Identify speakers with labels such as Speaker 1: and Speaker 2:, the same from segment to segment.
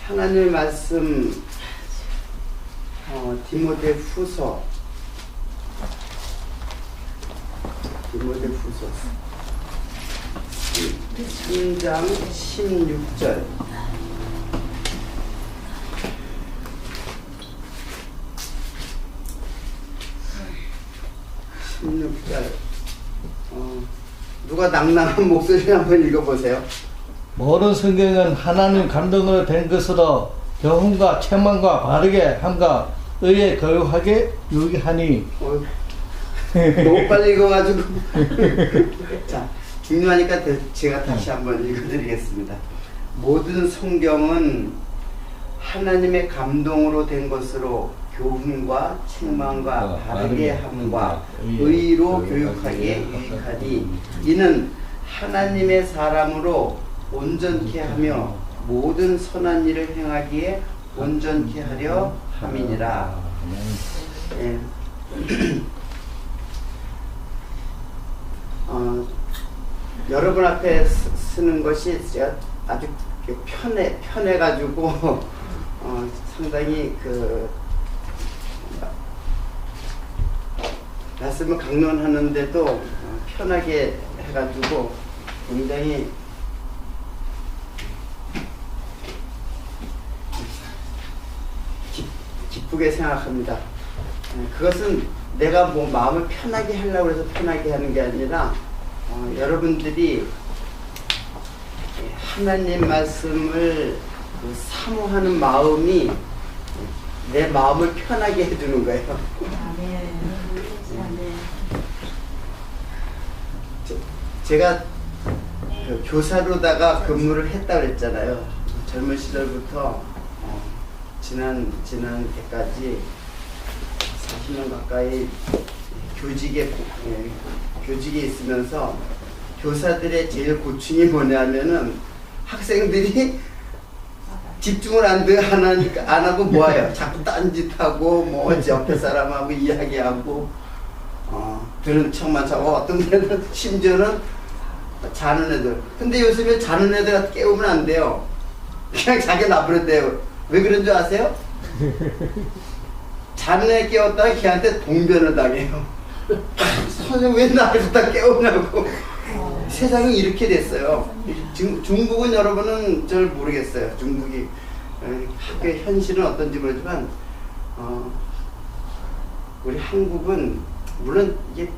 Speaker 1: 하나님의 말씀 디모데후서 3장 16절. 누가 낭낭한 목소리 한번 읽어보세요.
Speaker 2: 모든 성경은 하나님 감동으로 된 것으로 교훈과 책망과 바르게 함과 의에 교육하게 유익하니.
Speaker 1: 너무 빨리 읽어가지고. 자, 중요하니까 제가 다시 한번 읽어드리겠습니다. 모든 성경은 하나님의 감동으로 된 것으로 교훈과 책망과 바르게 함과 의로 교육하기에 유익하니 이는 하나님의 사람으로 온전케 하며 모든 선한 일을 행하기에 온전케 하려 함이니라. 예. 여러분 앞에 쓰는 것이 제가 아주 편해가지고 상당히 말씀을 강론하는데도 편하게 해가지고 굉장히 기쁘게 생각합니다. 그것은 내가 뭐 마음을 편하게 하려고 해서 편하게 하는 게 아니라 여러분들이 하나님 말씀을 사모하는 마음이 내 마음을 편하게 해주는 거예요. 제가 교사로다가 근무를 했다고 그랬잖아요. 젊은 시절부터 지난 때까지 40년 가까이 교직에 있으면서 교사들의 제일 고충이 뭐냐면은 학생들이 집중을 안 하고 뭐해요? 자꾸 딴짓하고 뭐 옆에 사람하고 이야기하고 들은 척만 하고 어떤 데는 심지어는 자는 애들. 근데 요즘에 자는 애들 깨우면 안 돼요. 그냥 자기 놔버렸대요. 왜 그런 줄 아세요? 자는 애 깨웠다가 걔한테 동변을 당해요. 선생님 왜 나를 갖다 깨우냐고. 세상이 이렇게 됐어요. 중국은 여러분은 잘 모르겠어요. 중국이 학교의 현실은 어떤지 모르지만 우리 한국은 물론 이게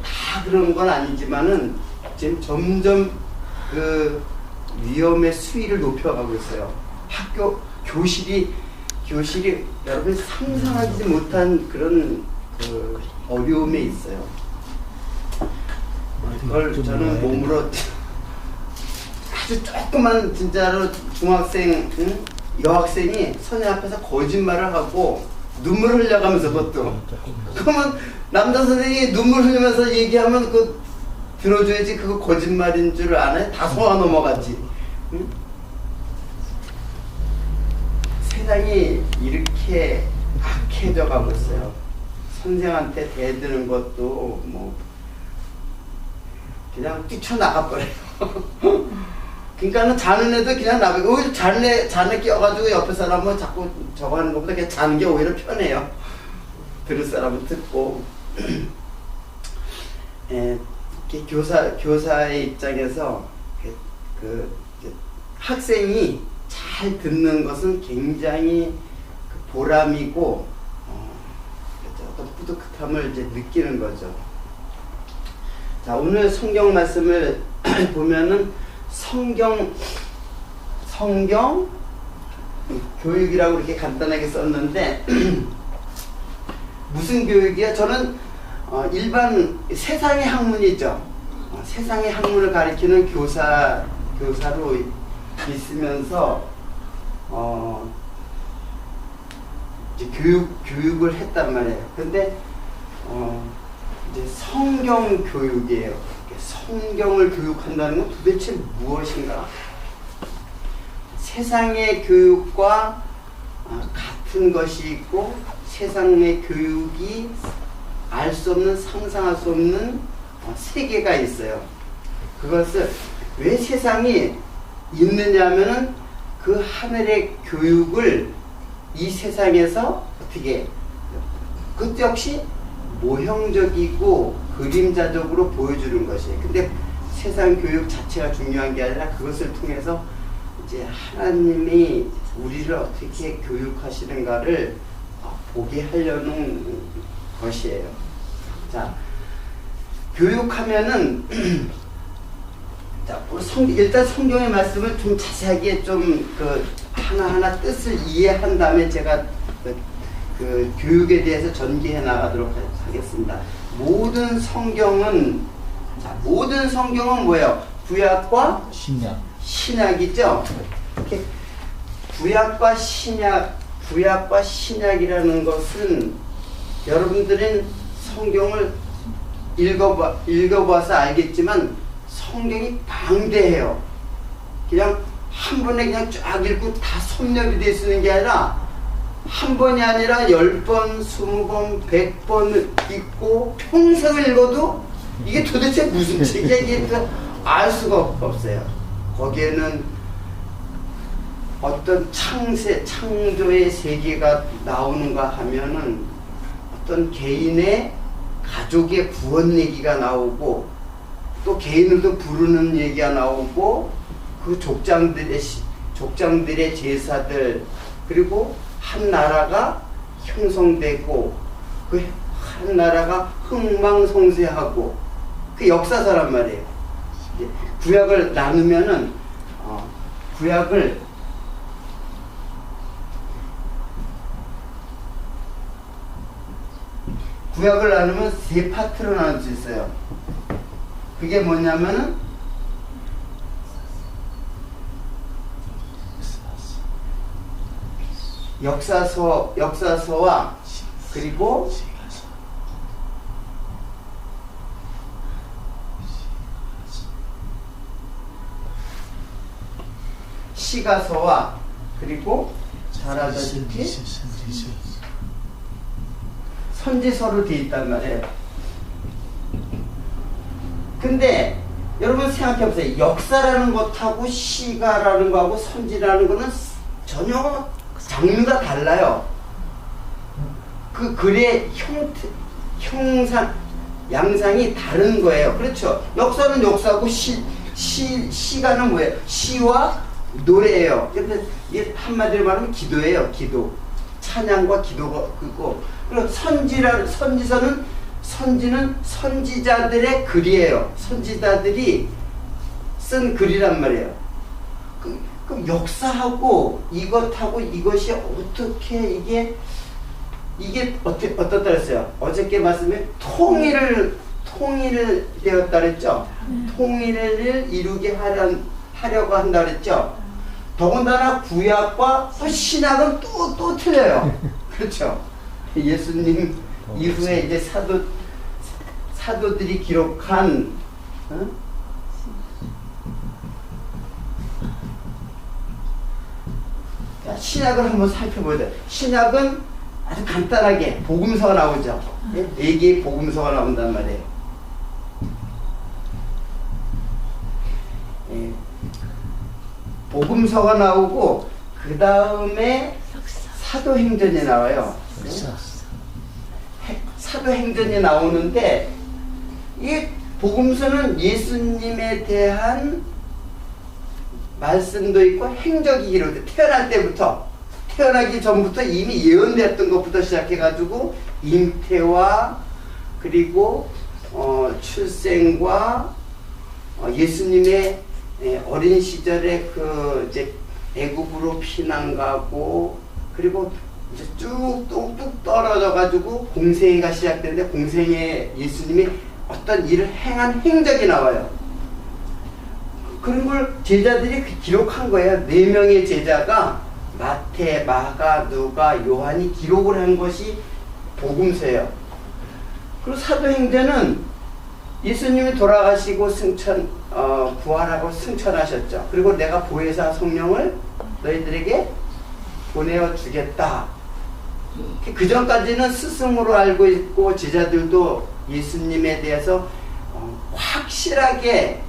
Speaker 1: 다 그런 건 아니지만은 지금 점점 그 위험의 수위를 높여가고 있어요. 교실이 여러분이 상상하지 못한 그런 어려움에 있어요. 그걸 저는 몸으로 아주 조그만 진짜로 중학생, 여학생이 선생 앞에서 거짓말을 하고 눈물 흘려가면서 그것도. 그러면 남자 선생님이 눈물 흘리면서 얘기하면 그거 들어줘야지. 그거 거짓말인 줄 아네? 다 속아 넘어가지. 응? 세상이 이렇게 악해져 가고 있어요. 선생한테 대드는 것도 뭐 그냥 뛰쳐나가버려요. 그러니까는 자는 애도 그냥 오히려 자네 끼어가지고 옆에 사람은 자꾸 저거 하는 것보다 그냥 자는 게 오히려 편해요. 들을 사람은 듣고. 교사의 입장에서 학생이 잘 듣는 것은 굉장히 보람이고 어떤 뿌듯함을 이제 느끼는 거죠. 자, 오늘 성경 말씀을 보면은 성경 교육이라고 이렇게 간단하게 썼는데 무슨 교육이야? 저는 일반 세상의 학문이죠. 세상의 학문을 가리키는 교사로 있으면서 이제 교육을 했단 말이에요. 근데 이제 성경 교육이에요. 성경을 교육한다는 건 도대체 무엇인가? 세상의 교육과 같은 것이 있고 세상의 교육이 알 수 없는, 상상할 수 없는 세계가 있어요. 그것을 왜 세상이 있느냐 하면은 그 하늘의 교육을 이 세상에서 어떻게 그것 역시 모형적이고 그림자적으로 보여주는 것이에요. 근데 세상 교육 자체가 중요한 게 아니라 그것을 통해서 이제 하나님이 우리를 어떻게 교육하시는가를 보게 하려는 것이에요. 자, 교육하면은 자, 일단 성경의 말씀을 좀 자세하게 좀 하나하나 뜻을 이해한 다음에 제가 그 교육에 대해서 전개해 나가도록 하겠습니다. 모든 성경은 뭐예요? 구약과 신약이죠. 이렇게 구약과 신약이라는 것은 여러분들은 성경을 읽어봐서 알겠지만 성경이 방대해요. 그냥 한 번에 그냥 쫙 읽고 다 섭렵이 돼 쓰는 게 아니라 한 번이 아니라 10번, 20번, 100번 읽고 평생을 읽어도 이게 도대체 무슨 책이야 이게 알 수가 없어요. 거기에는 어떤 창조의 세계가 나오는가 하면은 어떤 개인의 가족의 구원 얘기가 나오고 또 개인들도 부르는 얘기가 나오고 그 족장들의 제사들 그리고 한 나라가 형성되고 그 한 나라가 흥망성쇠하고 그 역사사란 말이에요. 구약을 나누면은 구약을 나누면 세 파트로 나눌 수 있어요. 그게 뭐냐면은 역사서와 그리고 시가서와 그리고 잘 알다시피 선지서로 되어 있단 말이에요. 근데 여러분 생각해보세요. 역사라는 것하고 시가라는 거하고 선지라는 거는 전혀 장르가 달라요. 그 글의 양상이 다른 거예요. 그렇죠. 역사는 역사고 시가는 뭐예요? 시와 노래예요. 근데 이게 한마디로 말하면 기도예요. 기도. 찬양과 기도가 그거. 그리고 선지는 선지자들의 글이에요. 선지자들이 쓴 글이란 말이에요. 그럼 역사하고 이것하고 이것이 어떻게 이게 어떻다 그랬어요? 어저께 말씀에 통일을 되었다 그랬죠? 통일을 이루게 하려고 한다 그랬죠? 더군다나 구약과 신약은 또 틀려요. 그렇죠? 예수님 이후에 이제 사도들이 기록한 신약을 한번 살펴보자. 신약은 아주 간단하게 복음서가 나오죠. 네 개의 복음서가 나온단 말이에요. 복음서가 나오고 그 다음에 사도행전이 나와요. 사도행전이 나오는데 이 복음서는 예수님에 대한 말씀도 있고 행적이 기록돼. 태어나기 전부터 이미 예언됐던 것부터 시작해가지고 잉태와 그리고 출생과 예수님의 어린 시절에 그 이제 애굽으로 피난 가고 그리고 이제 쭉 뚝뚝 떨어져가지고 공생애가 시작되는데 공생애 예수님이 어떤 일을 행한 행적이 나와요. 그런 걸 제자들이 기록한 거예요. 4명의 제자가 마태, 마가, 누가, 요한이 기록을 한 것이 복음서예요. 그리고 사도행전은 예수님이 돌아가시고 부활하고 승천하셨죠. 그리고 내가 보혜사 성령을 너희들에게 보내어 주겠다. 그 전까지는 스승으로 알고 있고 제자들도 예수님에 대해서 확실하게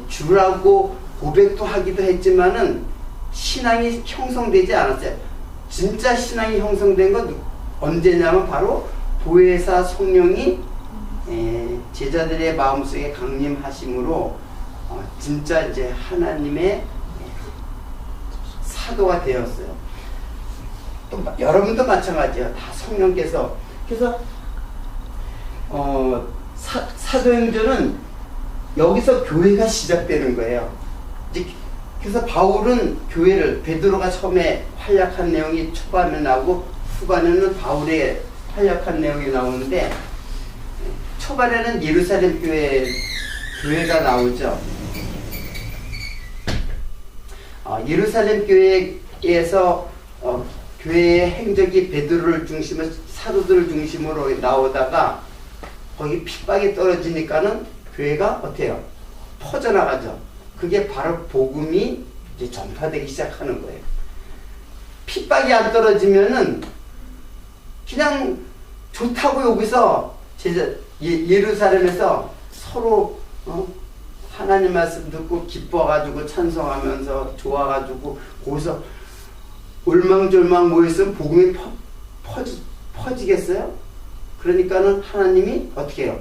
Speaker 1: 주라고 고백도 하기도 했지만은 신앙이 형성되지 않았어요. 진짜 신앙이 형성된 건 언제냐면 바로 보혜사 성령이 제자들의 마음속에 강림하심으로 진짜 이제 하나님의 사도가 되었어요. 또 여러분도 마찬가지예요. 다 성령께서. 그래서 사도행전은 여기서 교회가 시작되는 거예요. 이제 그래서 바울은 교회를, 베드로가 처음에 활약한 내용이 초반에 나오고 후반에는 바울의 활약한 내용이 나오는데, 초반에는 예루살렘 교회가 나오죠. 예루살렘 교회에서 교회의 행적이 베드로를 중심으로, 사도들을 중심으로 나오다가 거기 핍박이 떨어지니까는 교회가 어때요? 퍼져나가죠. 그게 바로 복음이 이제 전파되기 시작하는 거예요. 핍박이 안 떨어지면은 그냥 좋다고 여기서 예루살렘에서 서로 하나님 말씀 듣고 기뻐가지고 찬송하면서 좋아가지고 거기서 올망졸망 모였으면 복음이 퍼지겠어요? 그러니까는 하나님이 어떻게 해요?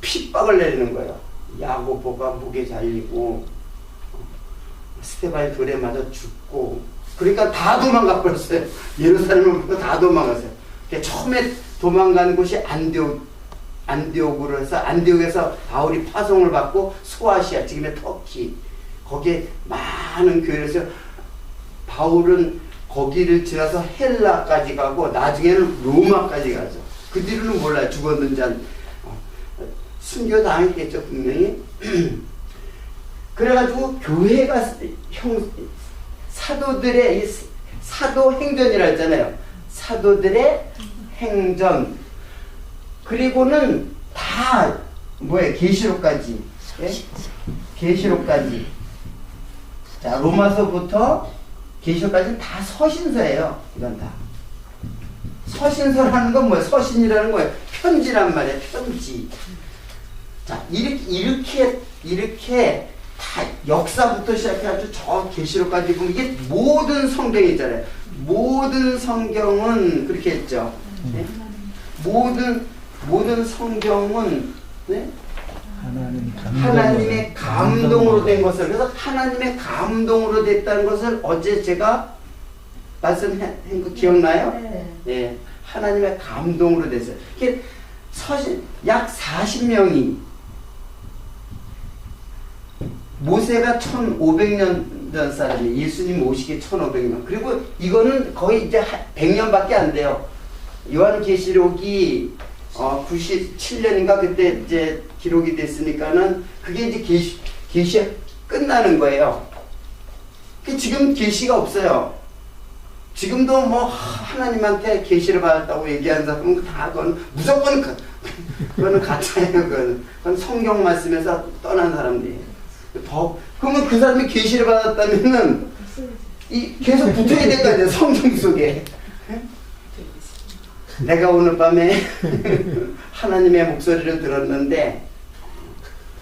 Speaker 1: 핍박을 내리는 거예요. 야고보가 목에 잘리고 스테반이 돌에 맞아 죽고, 그러니까 다 도망가 버렸어요. 예루살렘을 보고 다 도망갔어요. 처음에 도망간 곳이 안디옥으로 해서, 안디옥에서 바울이 파송을 받고 소아시아, 지금의 터키, 거기에 많은 교회에서 바울은 거기를 지나서 헬라까지 가고 나중에는 로마까지 가죠. 그 뒤로는 몰라요. 죽었는지 순교당했겠죠, 분명히. 그래가지고 교회가 사도들의 사도행전이라 했잖아요. 사도들의 행전. 그리고는 다 뭐예요? 계시록까지. 예? 계시록까지. 자, 로마서부터 계시록까지는 다 서신서예요. 이건 다. 서신서라는 건 뭐예요? 서신이라는 거예요. 편지란 말이에요. 편지. 자, 이렇게 다 역사부터 시작해가지고 저 계시록까지 보면 이게 모든 성경이 있잖아요. 모든 성경은 그렇게 했죠. 네? 모든 성경은 네? 하나님의 감동으로 된 것을, 그래서 하나님의 감동으로 됐다는 것을 어제 제가 말씀한 거 기억나요? 네. 하나님의 감동으로 됐어요. 서신 약 40명이, 모세가 1500년 전 사람이, 예수님 오시기 1500년. 그리고 이거는 거의 이제 100년밖에 안 돼요. 요한계시록이 97년인가 그때 이제 기록이 됐으니까는 그게 이제 계시가 끝나는 거예요. 지금 계시가 없어요. 지금도 뭐 하나님한테 계시를 받았다고 얘기하는 사람은 다 그건 무조건 그거는 가짜예요. 그건 성경 말씀에서 떠난 사람들이에요. 그러면 그 사람이 계시를 받았다면은 계속 붙어야 될 거 아니에요. 성경 속에. 내가 오늘 밤에 하나님의 목소리를 들었는데,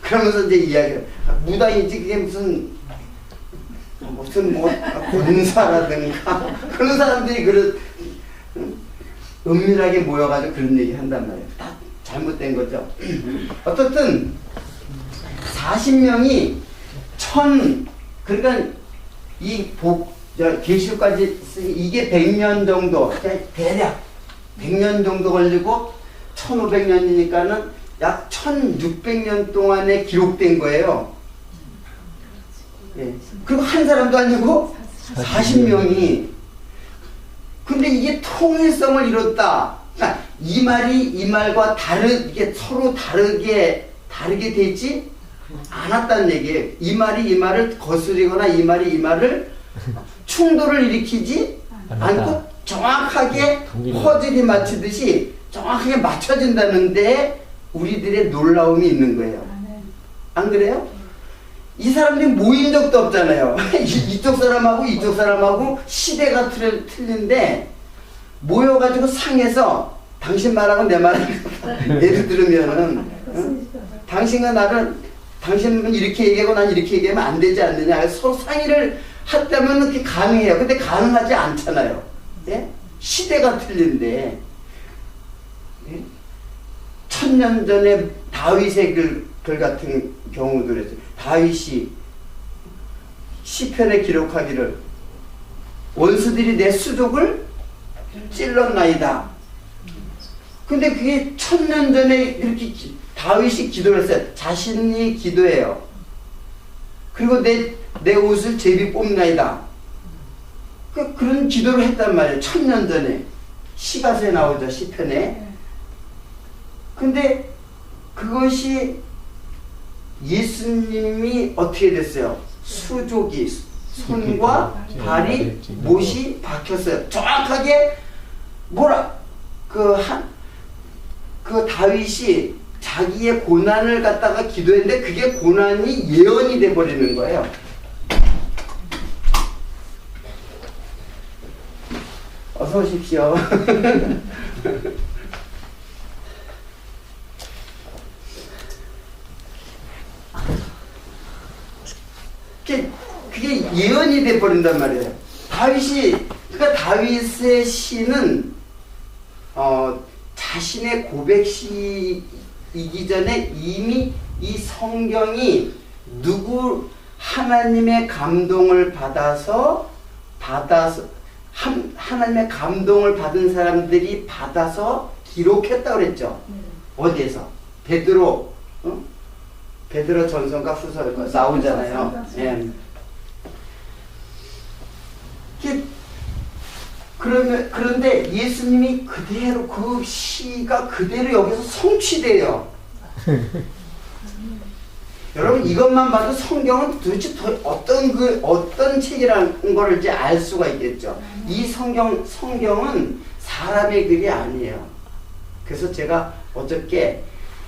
Speaker 1: 그러면서 이제 이야기를, 무당이지 그게 무슨 권사라든가 그런 사람들이 은밀하게 모여가지고 그런 얘기 한단 말이에요. 다 잘못된 거죠. 어떻든 40명이 그러니까 계시록까지 이게 100년 정도, 대략 100년 정도 걸리고 1500년이니까는 약 1600년 동안에 기록된 거예요. 예. 그리고 한 사람도 아니고 40명이. 근데 이게 통일성을 이뤘다. 그러니까 이 말이 이 말과 이게 서로 다르게 되지 않았다는 얘기예요. 이 말이 이 말을 거스리거나 이 말이 이 말을 충돌을 일으키지 않고 정확하게 퍼즐이 맞추듯이 정확하게 맞춰진다는데 우리들의 놀라움이 있는 거예요. 안 그래요? 이 사람들이 모인 적도 없잖아요. 이쪽 사람하고 이쪽 사람하고 시대가 틀린데 모여가지고 상에서 당신 말하고 내 말하고 예를 들으면은 당신과 나를 당신은 이렇게 얘기하고 난 이렇게 얘기하면 안 되지 않느냐. 서로 상의를 했다면 그게 가능해요. 근데 가능하지 않잖아요. 예? 시대가 틀린데. 예? 1000년 전에 다윗의 글 같은 경우도 그랬어요. 다윗이 시편에 기록하기를 원수들이 내 수족을 찔렀나이다. 근데 그게 1000년 전에 이렇게 다윗이 기도를 했어요. 자신이 기도해요. 그리고 내 옷을 제비 뽑나이다. 그런 기도를 했단 말이에요. 1000년 전에. 시가서에 나오죠. 시편에. 근데 그것이 예수님이 어떻게 됐어요? 수족이 손과 발이 못이 박혔어요. 정확하게 그 다윗이 자기의 고난을 갖다가 기도했는데 그게 고난이 예언이 돼 버리는 거예요. 어서 오십시오. 그게 예언이 돼 버린단 말이에요. 그러니까 다윗의 시는 자신의 고백시이기 전에 이미 이 성경이 하나님의 감동을 받아서 하나님의 감동을 받은 사람들이 받아서 기록했다고 그랬죠. 어디에서? 베드로 전서가 후서가 나오잖아요. 예. 그런데 예수님이 그대로 그 시가 그대로 여기서 성취돼요. 여러분 이것만 봐도 성경은 도대체 어떤 책이라는 걸 이제 알 수가 있겠죠. 이 성경은 사람의 글이 아니에요. 그래서 제가 어저께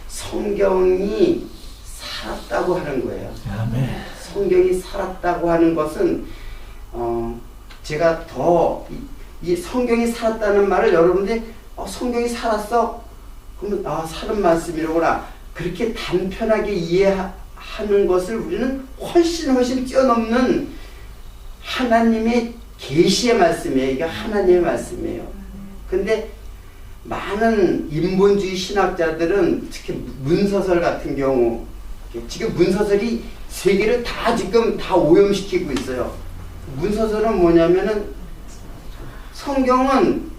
Speaker 1: 성경이 살았다고 하는 거예요. 아멘. 성경이 살았다고 하는 것은 제가 더 이 성경이 살았다는 말을 여러분들이 성경이 살았어? 그러면 살은 말씀이로구나. 그렇게 단편하게 이해하는 것을 우리는 훨씬 뛰어넘는 하나님의 계시의 말씀이에요. 이게 하나님의 말씀이에요. 근데 많은 인본주의 신학자들은 특히 문서설 같은 경우 지금 문서설이 세계를 지금 다 오염시키고 있어요. 문서설은 뭐냐면은 성경은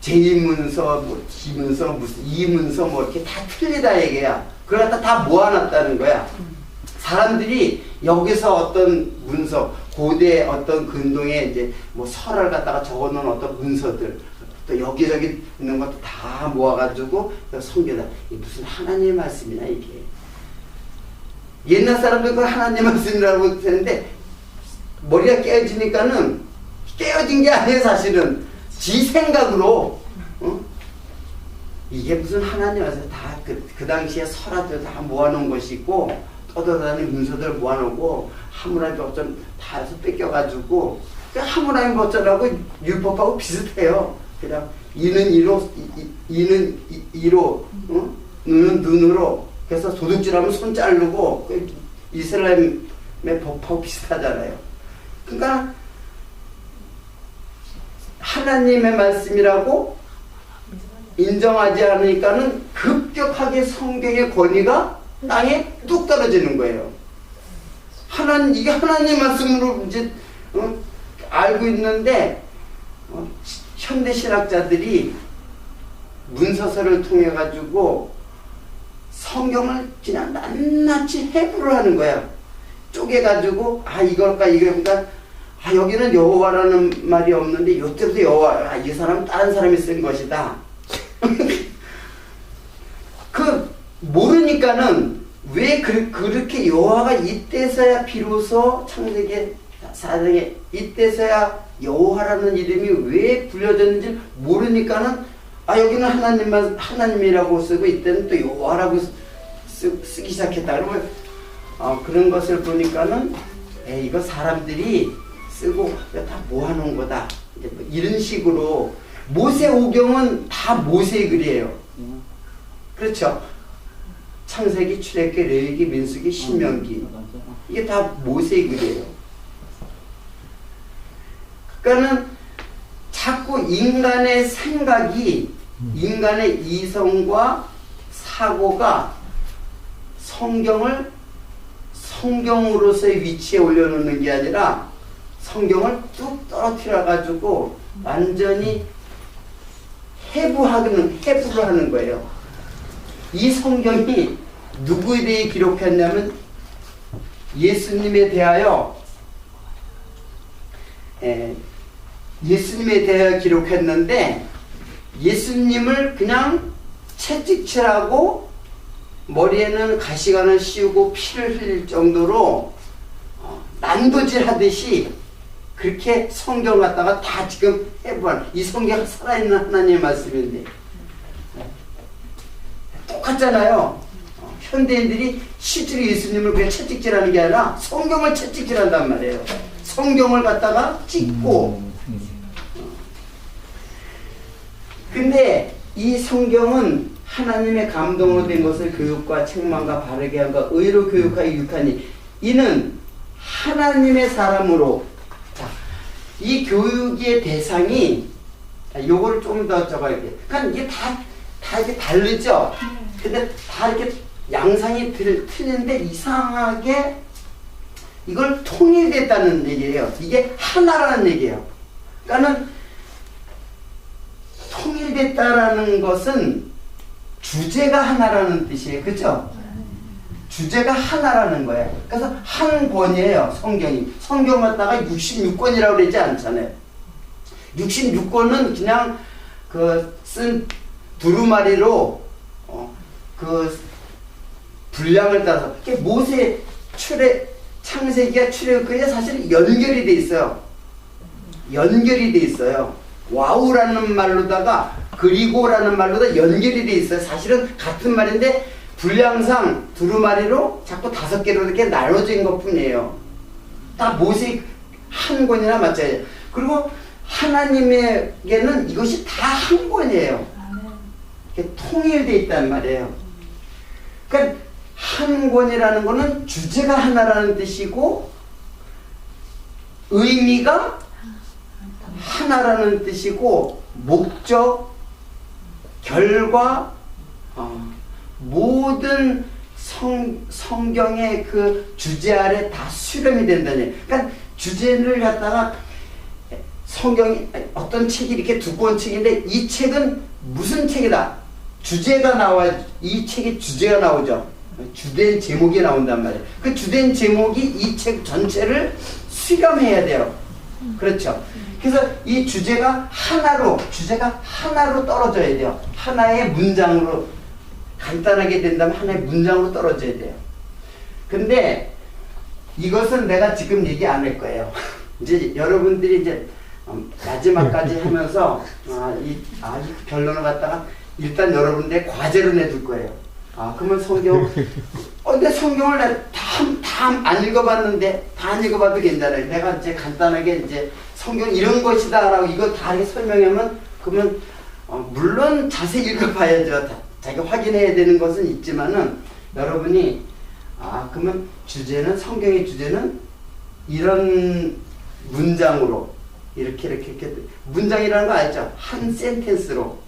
Speaker 1: 제2문서, D문서, 무슨 E문서 이렇게 다 틀리다 얘기야. 그걸 갖다 다 모아놨다는 거야. 사람들이 여기서 어떤 문서, 고대 어떤 근동에 이제 설을 갖다가 적어놓은 어떤 문서들, 또 여기저기 있는 것도 다 모아가지고 성경다. 이게 무슨 하나님의 말씀이냐 이게. 옛날 사람들 그걸 하나님의 말씀이라고 했는데 머리가 깨어지니까는 깨어진 게 아니에요. 사실은 지 생각으로 이게 무슨 하나님 말씀 다 그 당시에 설화들 다 모아놓은 것이 있고 떠돌아다니는 문서들 모아놓고 하물라비 법전 다 해서 뺏겨가지고 하물라비 법전하고 율법하고 비슷해요. 그냥 이는 이는 이로 눈은 눈으로. 그래서 도둑질하면 손 자르고 이슬람의 법하고 비슷하잖아요. 그러니까 하나님의 말씀이라고 인정하지 않으니까는 급격하게 성경의 권위가 땅에 뚝 떨어지는 거예요. 이게 하나님 말씀으로 이제 알고 있는데 현대 신학자들이 문서서를 통해 가지고 성경을 그냥 낱낱이 해부를 하는 거야. 쪼개가지고 이걸까 이거니까 여기는 여호와라는 말이 없는데 요때부터 여호와 이 사람은 다른 사람이 쓴 것이다. 모르니까는 왜 그렇게 여호와가 이때서야 비로소 창세기 4장에 이때서야 여호와라는 이름이 왜 불려졌는지 모르니까는 여기는 하나님이라고 쓰고 이때는 또 여호와라고 쓰기 시작했다. 그러면 그런 것을 보니까는 이거 사람들이 쓰고 다 모아놓은 거다. 이런 식으로 모세오경은 다 모세의 글이에요. 그렇죠. 창세기, 출애굽기, 레위기, 민수기, 신명기. 이게 다 모세의 글이에요. 그러니까는 자꾸 인간의 생각이, 인간의 이성과 사고가 성경을 성경으로서의 위치에 올려놓는 게 아니라 성경을 뚝 떨어뜨려 가지고 완전히 해부를 하는 거예요. 이 성경이 누구에 대해 기록했냐면 예수님에 대하여 기록했는데, 예수님을 그냥 채찍질하고 머리에는 가시관을 씌우고 피를 흘릴 정도로 난도질 하듯이 그렇게 성경 갖다가 다 지금 해부한, 이 성경 살아있는 하나님의 말씀인데 똑같잖아요. 현대인들이 실제로 예수님을 그냥 채찍질하는 게 아니라 성경을 채찍질한단 말이에요. 성경을 갖다가 찍고. 근데 이 성경은 하나님의 감동으로 된 것을 교육과 책망과 바르게 함과 의로 교육하여 유익하니 이는 하나님의 사람으로. 자, 이 교육의 대상이, 요거를 좀 더 적어야겠. 그러니까 이게 다 이렇게 다르죠? 근데 다 이렇게 양상이 틀린데 이상하게 이걸 통일됐다는 얘기예요. 이게 하나라는 얘기예요. 그러니까는 통일됐다라는 것은 주제가 하나라는 뜻이에요. 그죠? 주제가 하나라는 거예요. 그래서 한 권이에요. 성경이. 성경 갖다가 66권이라고 그러지 않잖아요. 66권은 그냥 쓴 두루마리로 그 분량을 따라서, 모세 창세기와 출애굽기가 사실 연결이 돼 있어요. 연결이 돼 있어요. 와우라는 말로다가 그리고라는 말로다 연결이 돼 있어요. 사실은 같은 말인데 분량상 두루마리로 자꾸 5개로 이렇게 나눠진 것 뿐이에요. 다 모세 한 권이나 마찬가지예요. 그리고 하나님에게는 이것이 다 한 권이에요. 통일되어 있단 말이에요. 그러니까 한 권이라는 것은 주제가 하나라는 뜻이고 의미가 하나라는 뜻이고 목적, 결과, 모든 성경의 그 주제 아래 다 수렴이 된다니. 그러니까 주제를 갖다가 성경이 어떤 책이 이렇게 두꺼운 책인데 이 책은 무슨 책이다. 주제가 나와, 이 책의 주제가 나오죠. 주된 제목이 나온단 말이에요. 그 주된 제목이 이 책 전체를 수렴해야 돼요. 그렇죠. 그래서 이 주제가 하나로 떨어져야 돼요. 하나의 문장으로, 간단하게 된다면 하나의 문장으로 떨어져야 돼요. 근데 이것은 내가 지금 얘기 안 할 거예요. 이제 여러분들이 이제 마지막까지 하면서 이 결론을 갖다가 일단 여러분들의 과제로 내둘 거예요. 그러면 성경, 근데 성경을 다 안 읽어봤는데, 다 안 읽어봐도 괜찮아요. 내가 이제 간단하게 이제 성경 이런 것이다 라고 이거 다 설명하면, 그러면 물론 자세히 읽어봐야죠. 자기가 확인해야 되는 것은 있지만은, 여러분이 그러면 성경의 주제는 이런 문장으로 이렇게 문장이라는 거 알죠? 한 센텐스로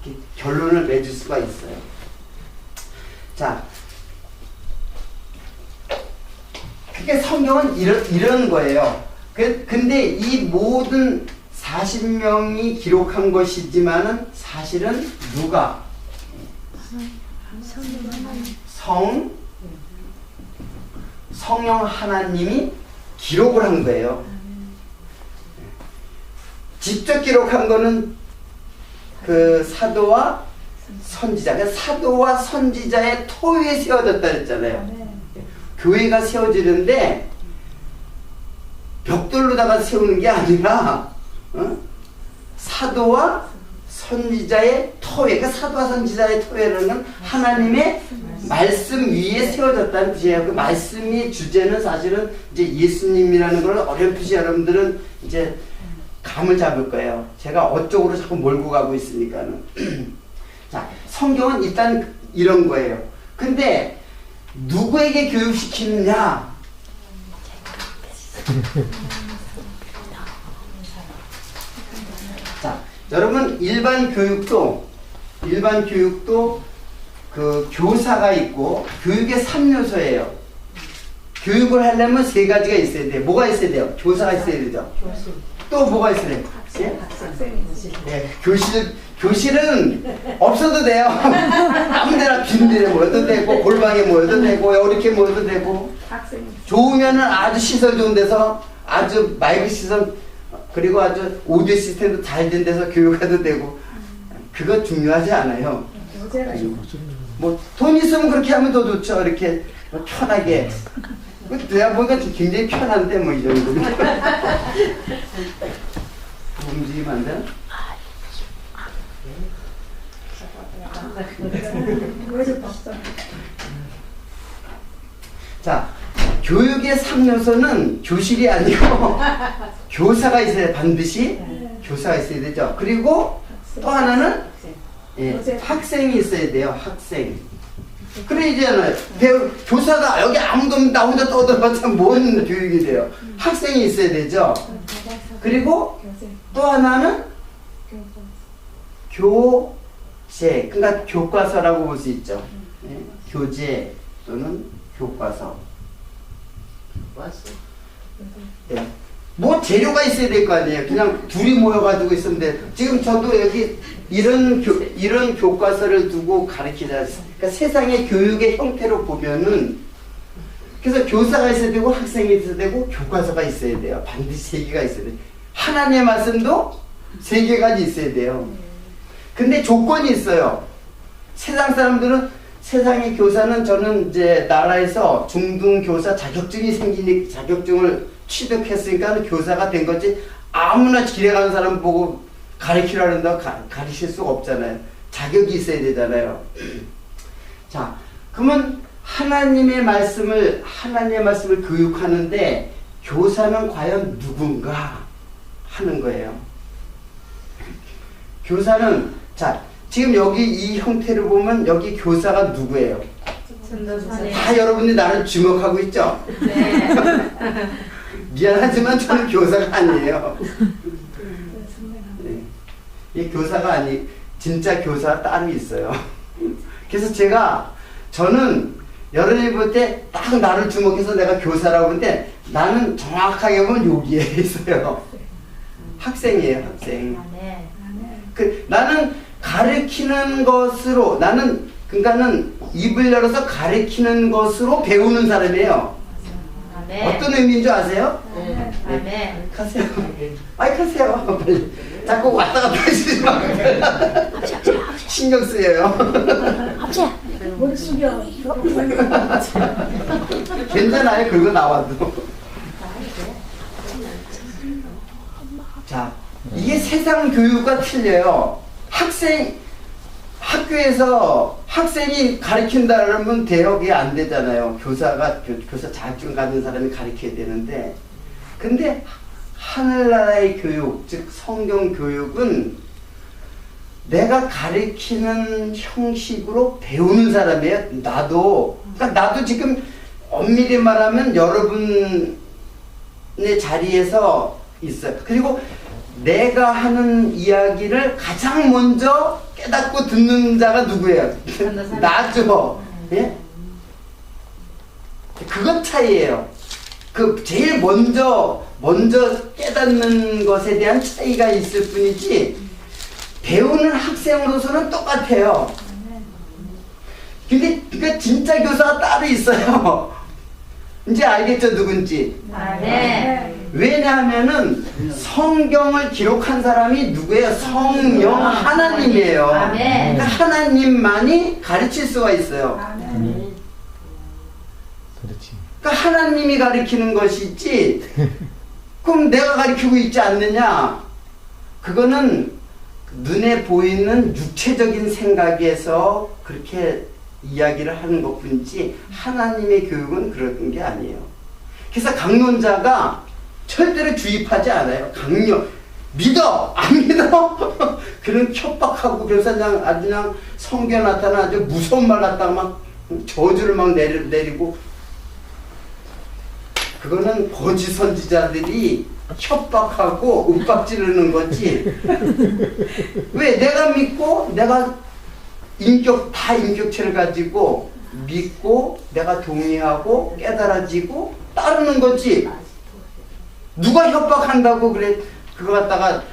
Speaker 1: 이렇게 결론을 맺을 수가 있어요. 자, 그게 성경은 이런 거예요. 근데 이 모든 40명이 기록한 것이지만은 사실은 누가? 성령 하나님이 기록을 한 거예요. 직접 기록한 거는 그 사도와 선지자. 그러니까 사도와 선지자의 토위에 세워졌다 그랬잖아요. 교회가 세워지는데 벽돌로다가 세우는 게 아니라 사도와 선지자의 토회. 그러니까 사도와 선지자의 토회라는 건 하나님의 말씀 위에 세워졌다는 뜻이에요. 그 말씀이 주제는 사실은 이제 예수님이라는 걸 어렴풋이 여러분들은 이제 감을 잡을 거예요. 제가 어쪽으로 자꾸 몰고 가고 있으니까는. 자, 성경은 일단 이런 거예요. 근데 누구에게 교육시키느냐? 자, 여러분 일반 교육도 그 교사가 있고 교육의 3요소예요. 교육을 하려면 3가지가 있어야 돼요. 뭐가 있어야 돼요? 교사가 있어야 되죠. 또 뭐가 있어야 돼요? 예, 교실은 없어도 돼요. 아무데나 빈대에 모여도 되고 골방에 모여도 되고 이렇게 모여도 되고 좋으면은 아주 시설 좋은 데서 아주 마이크 시설 그리고 아주 오디오 시스템도 잘 된 데서 교육해도 되고 그거 중요하지 않아요. 뭐 돈 있으면 그렇게 하면 더 좋죠. 이렇게 편하게. 내가 보니까 굉장히 편한데 뭐 이 정도면. 움직이면 안 되나? 자, 교육의 3요소는 교실이 아니고 교사가 있어야 반드시 교사가 있어야 되죠. 그리고 또 하나는 학생이 있어야 돼요. 학생. 그래 이제는 교사가 여기 아무도 없는데 나 혼자 떠들어봤자 뭔 교육이 돼요. 학생이 있어야 되죠. 그리고 또 하나는 교재, 그러니까 교과서라고 볼 수 있죠. 교재 또는 교과서. 네. 뭐 재료가 있어야 될 거 아니에요. 그냥 둘이 모여가지고 있으면 돼. 지금 저도 여기 이런 교과서를 두고 가르치자. 그러니까 세상의 교육의 형태로 보면은 그래서 교사가 있어야 되고 학생이 있어야 되고 교과서가 있어야 돼요. 반드시 3개가 있어야 돼요. 하나님의 말씀도 3개까지 있어야 돼요. 근데 조건이 있어요. 세상 사람들은 세상의 교사는 저는 이제 나라에서 중등 교사 자격증이 생기니 자격증을 취득했으니까 교사가 된 거지 아무나 길에 가는 사람 보고 가르치려 한다고 가르칠 수가 없잖아요. 자격이 있어야 되잖아요. 자, 그러면 하나님의 말씀을 교육하는데 교사는 과연 누군가 하는 거예요. 교사는 자, 지금 여기 이 형태를 보면 여기 교사가 누구예요? 다 여러분이 나를 주목하고 있죠?
Speaker 3: 네.
Speaker 1: 미안하지만 저는 교사가 아니에요. 네. 이 교사가 아니, 진짜 교사가 따로 있어요. 그래서 저는 여러분이 볼 때 딱 나를 주목해서 내가 교사라고 하는데 나는 정확하게 보면 여기에 있어요. 학생이에요, 학생. 나는 가르치는 것으로, 그러니까는 입을 열어서 가르치는 것으로 배우는 사람이에요. 어떤 의미인 줄 아세요?
Speaker 3: 네.
Speaker 1: 가세요. 아이, 가세요. 빨리. 자꾸 왔다 갔다 하시지 마. 신경 쓰여요.
Speaker 4: 머리 숙여.
Speaker 1: 괜찮아요. 그거 나와도. 자, 이게 세상 교육과 틀려요. 학교에서 학생이 가르친다 그러면 대역이 안 되잖아요. 교사 자격증 가진 사람이 가르쳐야 되는데. 근데 하늘나라의 교육, 즉 성경 교육은 내가 가르치는 형식으로 배우는 사람이에요. 나도 지금 엄밀히 말하면 여러분의 자리에서 있어요. 그리고 내가 하는 이야기를 가장 먼저 깨닫고 듣는 자가 누구예요? 나죠. 예? 그것 차이예요. 그 제일 먼저 깨닫는 것에 대한 차이가 있을 뿐이지 배우는 학생으로서는 똑같아요. 근데 그 진짜 교사가 따로 있어요. 이제 알겠죠, 누군지?
Speaker 3: 네.
Speaker 1: 왜냐하면은 성경을 기록한 사람이 누구예요? 성령 하나님이에요. 그러니까 하나님만이 가르칠 수가 있어요.
Speaker 2: 그렇지.
Speaker 1: 그러니까 하나님이 가르치는 것이지 그럼 내가 가르치고 있지 않느냐? 그거는 눈에 보이는 육체적인 생각에서 그렇게 이야기를 하는 것뿐이지 하나님의 교육은 그런 게 아니에요. 그래서 강론자가 절대로 주입하지 않아요. 믿어! 안 믿어? 그런 협박하고 그래서 그냥 아주 그냥 성경에 나타난 아주 무서운 말 갖다가 막 저주를 막 내리고 그거는 거짓 선지자들이 협박하고 윽박지르는 거지. 왜? 내가 믿고 내가 다 인격체를 가지고 믿고 내가 동의하고 깨달아지고 따르는 거지. 누가 협박한다고 그래 그거 갖다가.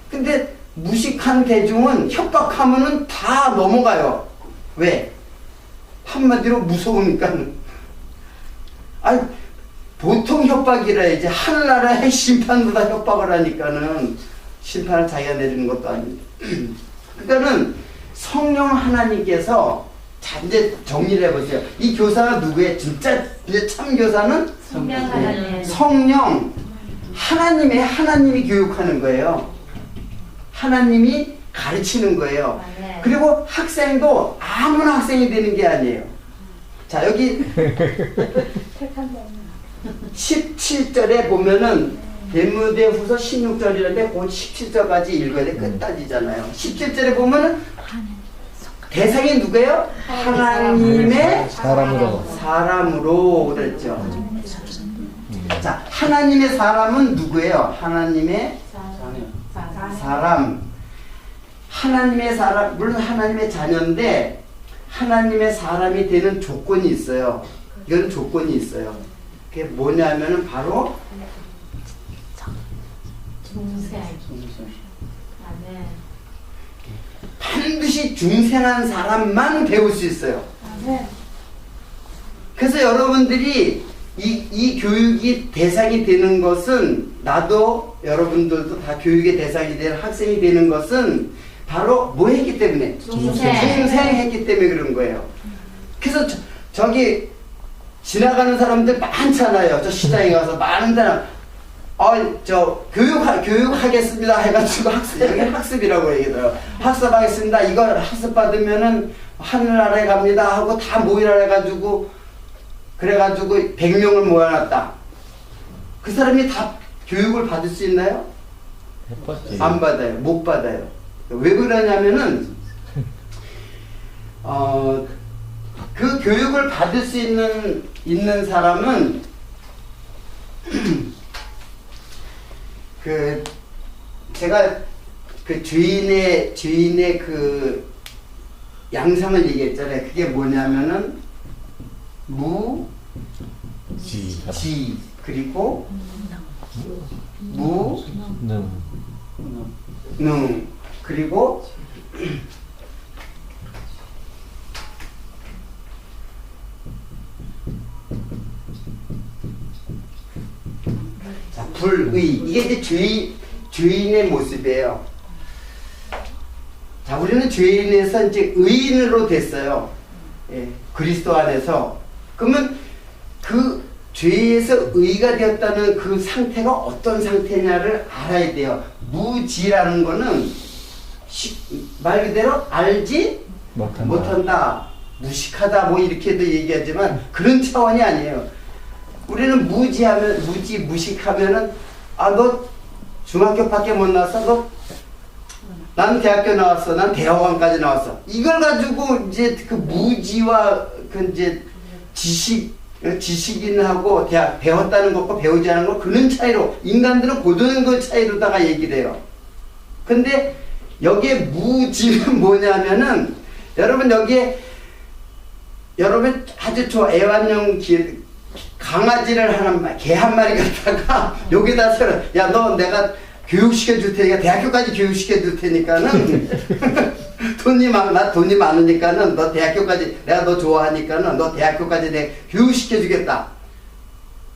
Speaker 1: 근데 무식한 대중은 협박하면은 다 넘어가요. 왜? 한마디로 무서우니까. 아니 보통 협박이라야지 하늘나라의 심판보다 협박을 하니까는 심판을 자기가 내리는 것도 아니고. 그러니까는 성령 하나님께서 자 이제 정리를 해보세요. 이 교사가 누구예요? 진짜 참 교사는
Speaker 3: 성령 하나님.
Speaker 1: 성령 하나님이 교육하는 거예요. 하나님이 가르치는 거예요.
Speaker 3: 아멘.
Speaker 1: 그리고 학생도 아무나 학생이 되는 게 아니에요. 자 여기 17절에 보면은 데모데후서 16절이라는데 그 17절까지 읽어야 돼. 끝까지잖아요. 17절에 보면은 대상이 누구예요? 하나님의 사람으로 그랬죠. 자, 하나님의 사람은 누구예요? 하나님의 사람. 하나님의 사람, 물론 하나님의 자녀인데 하나님의 사람이 되는 조건이 있어요. 이건 조건이 있어요. 그게 뭐냐면은 바로
Speaker 3: 중생. 아멘.
Speaker 1: 반드시 중생한 사람만 배울 수 있어요. 그래서 여러분들이 이 교육이 대상이 되는 것은 나도 여러분들도 다 교육의 대상이 되는 학생이 되는 것은 바로 뭐 했기 때문에? 중생했기 때문에 그런 거예요. 그래서 저기 지나가는 사람들 많잖아요. 저 시장에 가서 많은 사람 저 교육하겠습니다 해가지고 여기 학습이라고 얘기해요. 학습하겠습니다. 이걸 학습받으면은 하늘나라에 갑니다 하고 다 모이라 해가지고 그래가지고 100명을 모아놨다. 그 사람이 다 교육을 받을 수 있나요? 안 받아요. 못 받아요. 왜 그러냐면은 그 교육을 받을 수 있는 사람은 제가 그 주인의 그 양상을 얘기했잖아요. 그게 뭐냐면은 지 그리고 능 그리고 자, 불의. 이게 이제 주인의 모습이에요. 자, 우리는 죄인에서 이제 의인으로 됐어요. 예, 그리스도 안에서. 그러면 그 죄에서 의가 되었다는 그 상태가 어떤 상태냐를 알아야 돼요. 무지라는 거는 말 그대로 알지 못한다. 무식하다 뭐 이렇게도 얘기하지만 그런 차원이 아니에요. 우리는 무식하면은 너 중학교밖에 못 나왔어. 난 대학교 나왔어. 난 대학원까지 나왔어. 이걸 가지고 이제 그 무지와 그 이제 지식인하고 대학 배웠다는 것과 배우지 않은 것 그런 차이로 인간들은 고도는 그 차이로다가 얘기를 해요. 근데 여기에 무지는 뭐냐면은 여러분 여기에 여러분 아주 애완용 강아지를 개 한 마리 갖다가 여기다 세워. 야, 너 내가 교육시켜 줄 테니까 대학교까지 교육시켜 줄 테니까는 돈이 많으니까는 너 대학교까지 내가 너 좋아하니까는 너 대학교까지 내가 교육시켜 주겠다.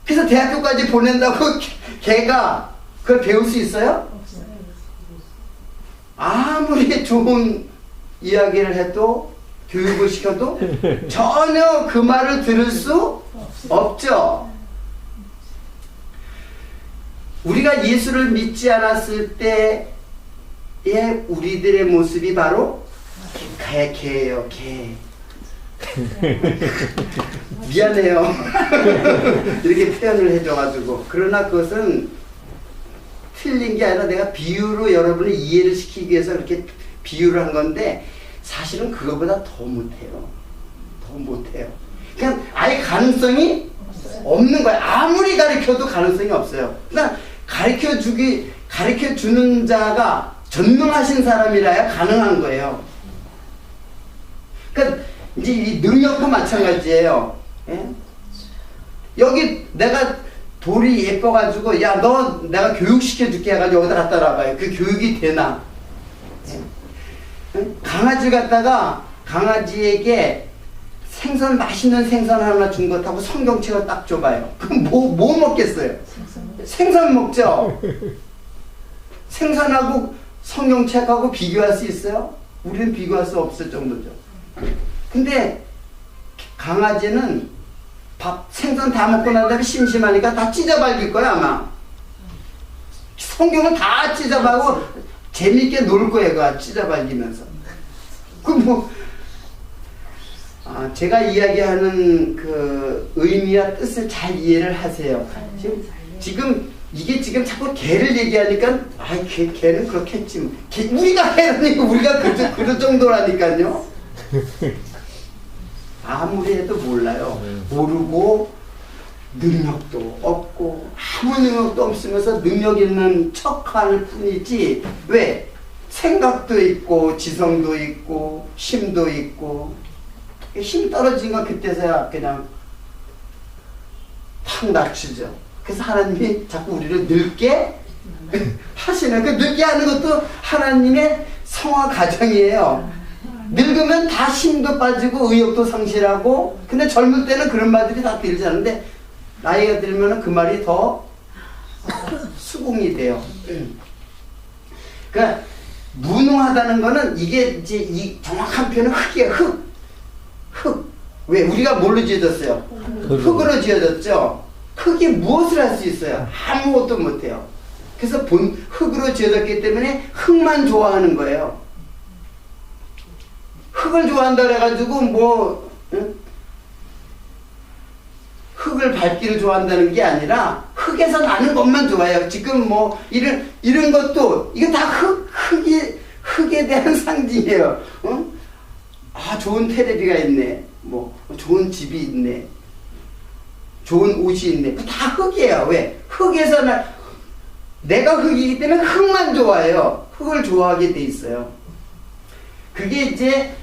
Speaker 1: 그래서 대학교까지 보낸다고 걔가 그걸 배울 수 있어요? 아무리 좋은 이야기를 해도 교육을 시켜도 전혀 그 말을 들을 수 없죠. 우리가 예수를 믿지 않았을 때의 우리들의 모습이 바로 개예요. 개. 미안해요. 이렇게 표현을 해줘가지고. 그러나 그것은 틀린 게 아니라 내가 비유로 여러분을 이해를 시키기 위해서 그렇게 비유를 한 건데 사실은 그거보다 더 못해요. 더 못해요. 그냥 아예 가능성이 없는 거예요. 아무리 가르쳐도 가능성이 없어요. 그러니까 가르쳐 주는 자가 전능하신 사람이라야 가능한 거예요. 그러니까 이제 이 능력도 마찬가지예요. 예? 여기 내가 돌이 예뻐가지고 야 너 내가 교육시켜줄게 해가지고 여기다 갖다 놔봐요. 그 교육이 되나? 예? 강아지 갖다가 강아지에게 생선 맛있는 생선 하나 준 것하고 성경책을 딱 줘봐요. 그럼 뭐 먹겠어요? 생선 먹죠? 생선하고 성경책하고 비교할 수 있어요? 우리는 비교할 수 없을 정도죠. 근데 강아지는 생선 다 먹고 난 다음에 심심하니까 다 찢어발길 거야 아마. 성경을 다 찢어발고 재밌게 놀 거예요. 그 찢어발기면서. 제가 이야기하는 그 의미와 뜻을 잘 이해를 하세요. 지금 이게 지금 자꾸 개를 얘기하니까 개는 그렇겠지. 우리가 해라니까 우리가 그럴 정도라니까요. 아무리 해도 몰라요. 모르고 능력도 없고 아무 능력도 없으면서 능력 있는 척할 뿐이지 왜? 생각도 있고 지성도 있고 힘도 있고 힘 떨어진 건 그때서야 그냥 탁 낮추죠. 그래서 하나님이 자꾸 우리를 늙게 하시는 그 늙게 하는 것도 하나님의 성화 과정이에요. 늙으면 다 힘도 빠지고 의욕도 상실하고 근데 젊을 때는 그런 말들이 다 들리지 않는데 나이가 들면 그 말이 더 수긍이 돼요. 그러니까 무능하다는 거는 이게 이제 이 정확한 표현은 흙이에요. 흙. 왜? 우리가 뭘로 지어졌어요? 흙으로 지어졌죠? 흙이 무엇을 할 수 있어요? 아무것도 못해요. 그래서 흙으로 지어졌기 때문에 흙만 좋아하는 거예요. 흙을 좋아한다 그래가지고 응? 흙을 밟기를 좋아한다는 게 아니라 흙에서 나는 것만 좋아해요. 지금 이런 것도 이거 다 흙에 대한 상징이에요. 응? 좋은 테레비가 있네. 좋은 집이 있네. 좋은 옷이 있네. 다 흙이에요. 왜? 흙에서 내가 흙이기 때문에 흙만 좋아해요. 흙을 좋아하게 돼 있어요. 그게 이제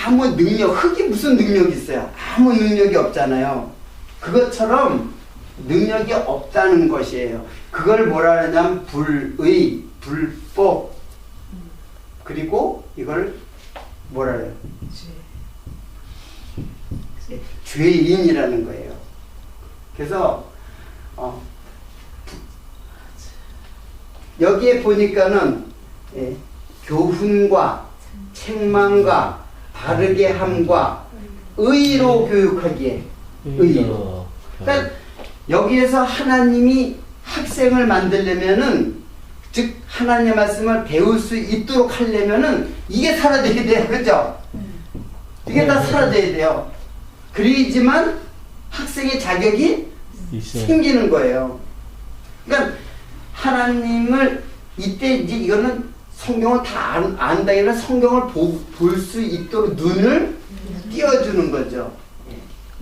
Speaker 1: 아무 능력, 흙이 무슨 능력이 있어요? 아무 능력이 없잖아요. 그것처럼 능력이 없다는 것이에요. 그걸 뭐라 하냐면 불의, 불법, 그리고 이걸 뭐라 해요? 죄인이라는 거예요. 그래서 여기에 보니까는 교훈과 책망과 바르게 함과 의로 교육하기에 의로. 그러니까 여기에서 하나님이 학생을 만들려면은 즉 하나님의 말씀을 배울 수 있도록 하려면은 이게 사라져야 돼요. 그렇죠? 이게 다 사라져야 돼요. 그래야지만 학생의 자격이 생기는 거예요. 그러니까 하나님을 이때 이제 이거는 성경을 다 안다 아니라 성경을 볼 수 있도록 눈을 띄워주는 거죠.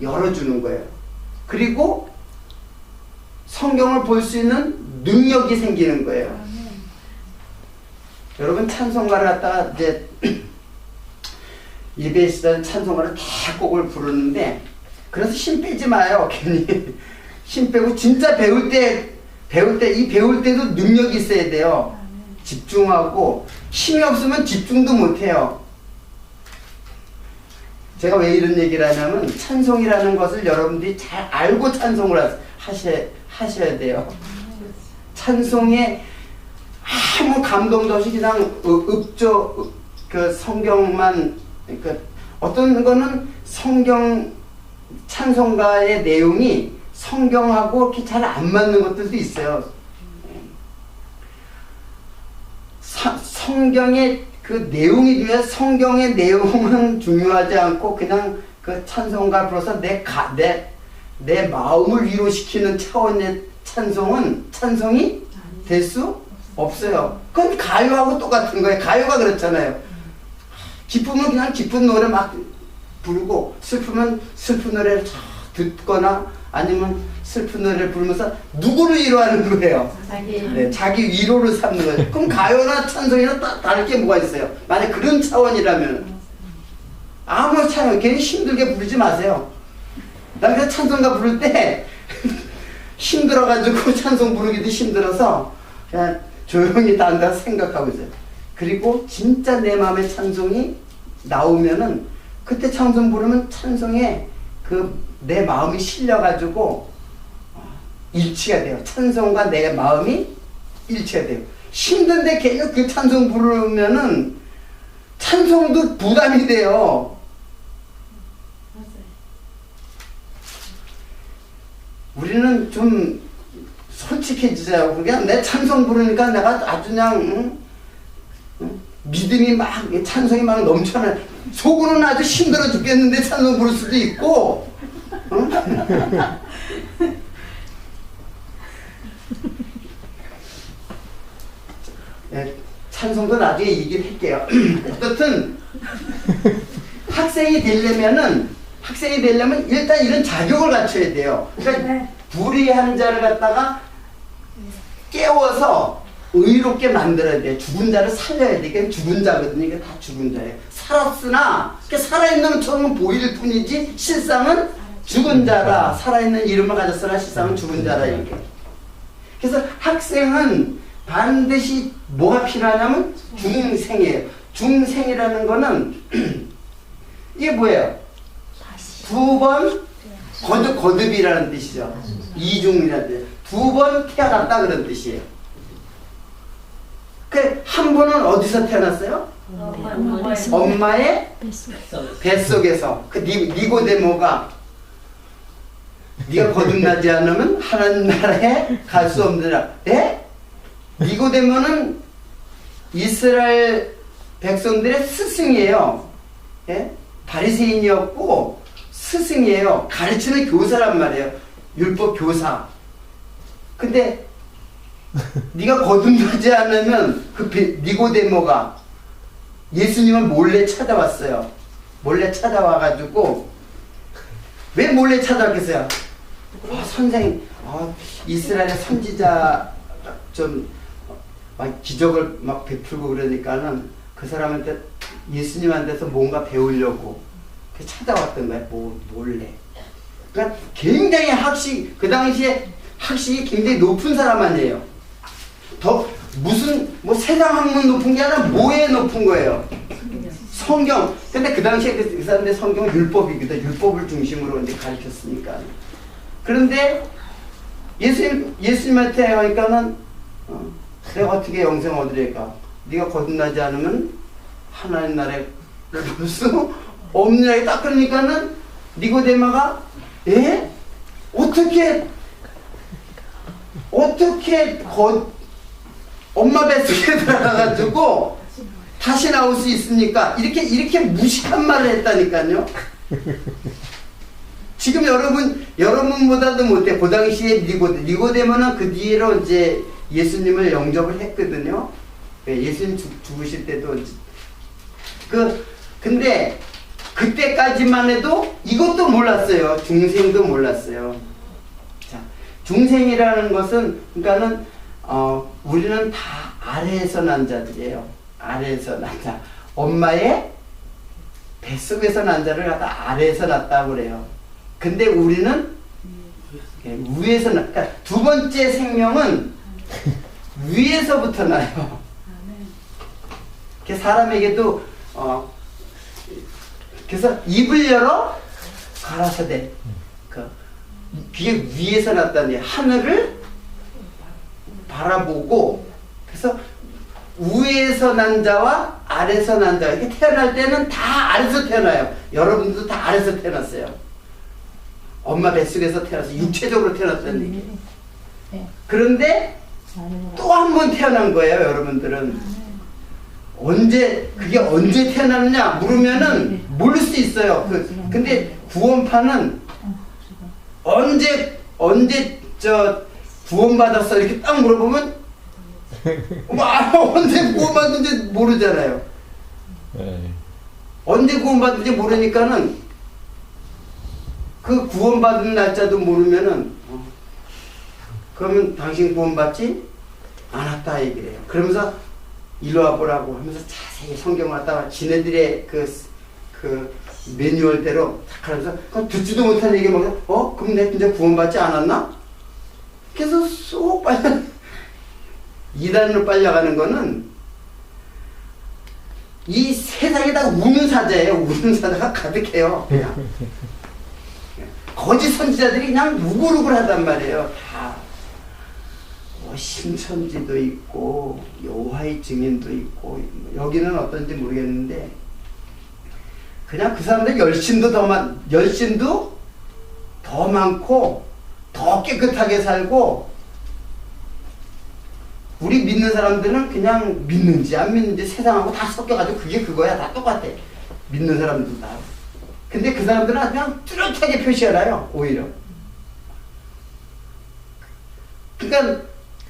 Speaker 1: 열어주는 거예요. 그리고 성경을 볼 수 있는 능력이 생기는 거예요. 여러분 찬송가를 갖다가 이제 예배 시절 찬송가를 다 곡을 부르는데 그래서 힘 빼지 마요. 괜히 힘 빼고 진짜 배울 때도 능력이 있어야 돼요. 집중하고 힘이 없으면 집중도 못해요. 제가 왜 이런 얘기를 하냐면 찬송이라는 것을 여러분들이 잘 알고 찬송을 하셔야 돼요. 찬송에 아무 감동도 없이 그냥 그 성경만 어떤 거는 성경 찬송가의 내용이 성경하고 이렇게 잘 안 맞는 것들도 있어요. 성경의 그 내용이 중요해. 성경의 내용은 중요하지 않고 그냥 그 찬송가 불러서 내 마음을 위로시키는 차원의 찬송이 될 수 없어요. 그건 가요하고 똑같은 거예요. 가요가 그렇잖아요. 기쁨은 그냥 기쁜 노래 막 부르고 슬프면 슬픈 노래를 쫙 듣거나 아니면 슬픈 노래를 부르면서 누구를 위로하는 거예요?
Speaker 3: 자기
Speaker 1: 네, 자기 위로를 삼는 거예요. 그럼 가요나 찬송이나 다를 게 뭐가 있어요? 만약 그런 차원이라면 아무 찬송 괜히 힘들게 부르지 마세요. 난 그냥 찬송가 부를 때 힘들어가지고 찬송 부르기도 힘들어서 그냥 조용히 딴 데 생각하고 있어요. 그리고 진짜 내 마음의 찬송이 나오면은 그때 찬송 부르면 찬송에 그 내 마음이 실려가지고 일치가 돼요. 찬송과 내 마음이 일치가 돼요. 힘든데 계속 그 찬송 부르면은 찬송도 부담이 돼요. 우리는 좀 솔직해지자고. 그냥 내 찬송 부르니까 내가 아주 그냥 믿음이 막 찬송이 막 넘쳐나. 속으로는 아주 힘들어 죽겠는데 찬송 부를 수도 있고. 네, 찬송도 나중에 얘기를 할게요. 어쨌든 학생이 되려면 일단 이런 자격을 갖춰야 돼요. 그러니까 불의한 자를 갖다가 깨워서 의롭게 만들어야 돼. 죽은 자를 살려야 돼. 이게 죽은 자거든요. 이게 다 죽은 자예요. 살았으나 살아있는 것처럼 보일 뿐이지 실상은 죽은 자라. 살아있는 이름을 가졌으나 실상은 죽은 자라. 이게. 그래서 학생은 반드시 뭐가 필요하냐면 중생이에요. 중생이라는 거는 이게 뭐예요? 두 번 거듭이라는 뜻이죠. 이중이라는 뜻. 두 번 태어났다 그런 뜻이에요. 그 한 번은 어디서 태어났어요? 엄마의 뱃속에서. 그 니고데모가 네가 거듭나지 않으면 하나님 나라에 갈 수 없느라. 예? 니고데모는 이스라엘 백성들의 스승이에요. 예? 바리새인이었고 스승이에요. 가르치는 교사란 말이에요. 율법 교사. 근데 네가 거듭나지 않으면 그 니고데모가 예수님을 몰래 찾아왔어요. 몰래 찾아와가지고 왜 몰래 찾아왔겠어요? 선생님, 이스라엘의 선지자 좀 막 기적을 막 베풀고 그러니까는 그 사람한테 예수님한테서 뭔가 배우려고 찾아왔던 거야. 몰래. 그러니까 굉장히 그 당시에 학식이 굉장히 높은 사람 아니에요. 세상 학문 높은 게 아니라 뭐에 높은 거예요? 성경. 근데 그 당시에 그 사람들 성경은 율법이거든. 율법을 중심으로 이제 가르쳤으니까. 그런데 예수님한테 하니까는 내가 어떻게 영생 얻으릴까? 네가 거듭나지 않으면 하나님 나라에 갈 수 없느냐. 딱 그러니까는 니고데마가 어떻게 엄마 뱃속에 들어가가지고 다시 나올 수 있습니까? 이렇게 무식한 말을 했다니까요. 지금 여러분보다도 못해. 그 당시에 니고데모는 그 뒤로 이제 예수님을 영접을 했거든요. 예수님 죽으실 때도 근데 그때까지만 해도 이것도 몰랐어요. 중생도 몰랐어요. 자, 중생이라는 것은 그러니까는 우리는 다 아래에서 난 자들이에요. 아래에서 난 자. 엄마의 뱃속에서 난 자를 갖다 아래에서 낳았다고 그래요. 근데 우리는 위에서 그러니까 두 번째 생명은 위에서부터 나요. 사람에게도 그래서 입을 열어 가라사대. 그게 위에서 났다는 게 하늘을 바라보고. 그래서 위에서 난 자와 아래에서 난 자. 이렇게 태어날 때는 다 아래에서 태어나요. 여러분도 다 아래에서 태어났어요. 엄마 뱃속에서 태어나서 육체적으로 태어났다는 얘기. 그런데 또 한 번 태어난 거예요. 여러분들은 그게 언제 태어나느냐 물으면은 모를 수 있어요. 근데 구원파는 언제 구원받았어 이렇게 딱 물어보면 언제 구원받은지 모르잖아요. 언제 구원받은지 모르니까는 그 구원받은 날짜도 모르면은 그러면 당신 구원받지 않았다 얘기를 해요. 그러면서 일로 와보라고 하면서 자세히 성경을 갖다가 지네들의 그 매뉴얼대로 탁 하면서 듣지도 못한 얘기 막 그럼 내 진짜 구원받지 않았나? 그래서 쏙 빨려 이단으로 빨려가는 거는 이 세상에다 우는 사자예요. 우는 사자가 가득해요. 그냥. 거짓 선지자들이 그냥 우글우글 하단 말이에요. 다. 뭐 신천지도 있고 여호와의 증인도 있고 여기는 어떤지 모르겠는데 그냥 그 사람들 열심도 더 많고 더 깨끗하게 살고 우리 믿는 사람들은 그냥 믿는지 안 믿는지 세상하고 다 섞여가지고 그게 그거야. 다 똑같아. 믿는 사람들 다. 근데 그 사람들은 그냥 뚜렷하게 표시하라요. 오히려. 그러니까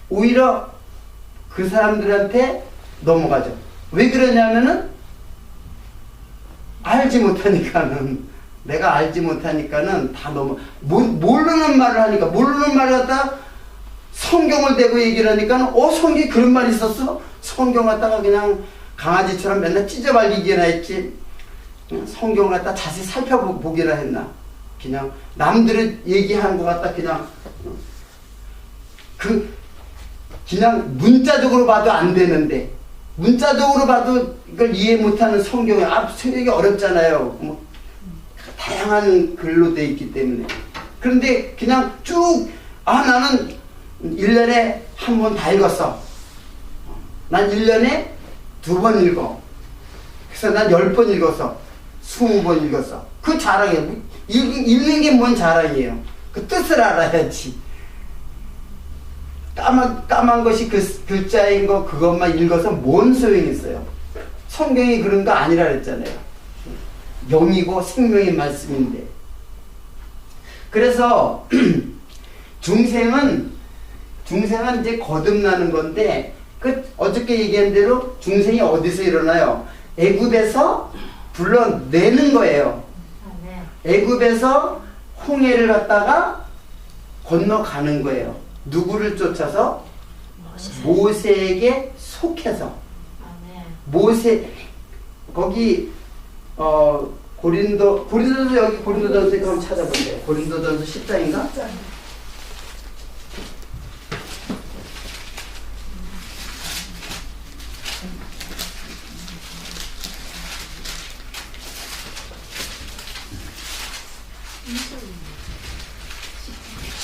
Speaker 1: 오히려 그 사람들한테 넘어가죠. 왜 그러냐면은 알지 못하니까는 내가 알지 못하니까는 다 모르는 말을 하니까 모르는 말을 갖다가 성경을 대고 얘기를 하니까 성경에 그런 말이 있었어? 성경 갖다가 그냥 강아지처럼 맨날 찢어발리기나 했지 성경을 갖다 자세히 살펴보기나 했나? 그냥 남들이 얘기하는 것 같다 그냥 그냥 문자적으로 봐도 안 되는데 문자적으로 봐도 이걸 이해 못하는 성경이 성경이 어렵잖아요. 뭐 다양한 글로 돼 있기 때문에 그런데 그냥 쭉 나는 1년에 한 번 다 읽었어. 난 1년에 2번 읽어. 그래서 난 10번 읽었어. 20번 읽었어. 그 자랑이에요. 읽는 게 뭔 자랑이에요. 그 뜻을 알아야지. 까만 것이 글자인 거 그것만 읽어서 뭔 소용이 있어요. 성경이 그런 거 아니라 그랬잖아요. 영이고 생명의 말씀인데. 그래서 중생은 이제 거듭나는 건데 어저께 얘기한 대로 중생이 어디서 일어나요? 애굽에서 불러내는 거예요. 애굽에서 홍해를 갖다가 건너가는 거예요. 누구를 쫓아서? 모세에게 속해서. 모세 거기 고린도전서 여기 고린도전서 한번 찾아보세요. 고린도전서 10장인가?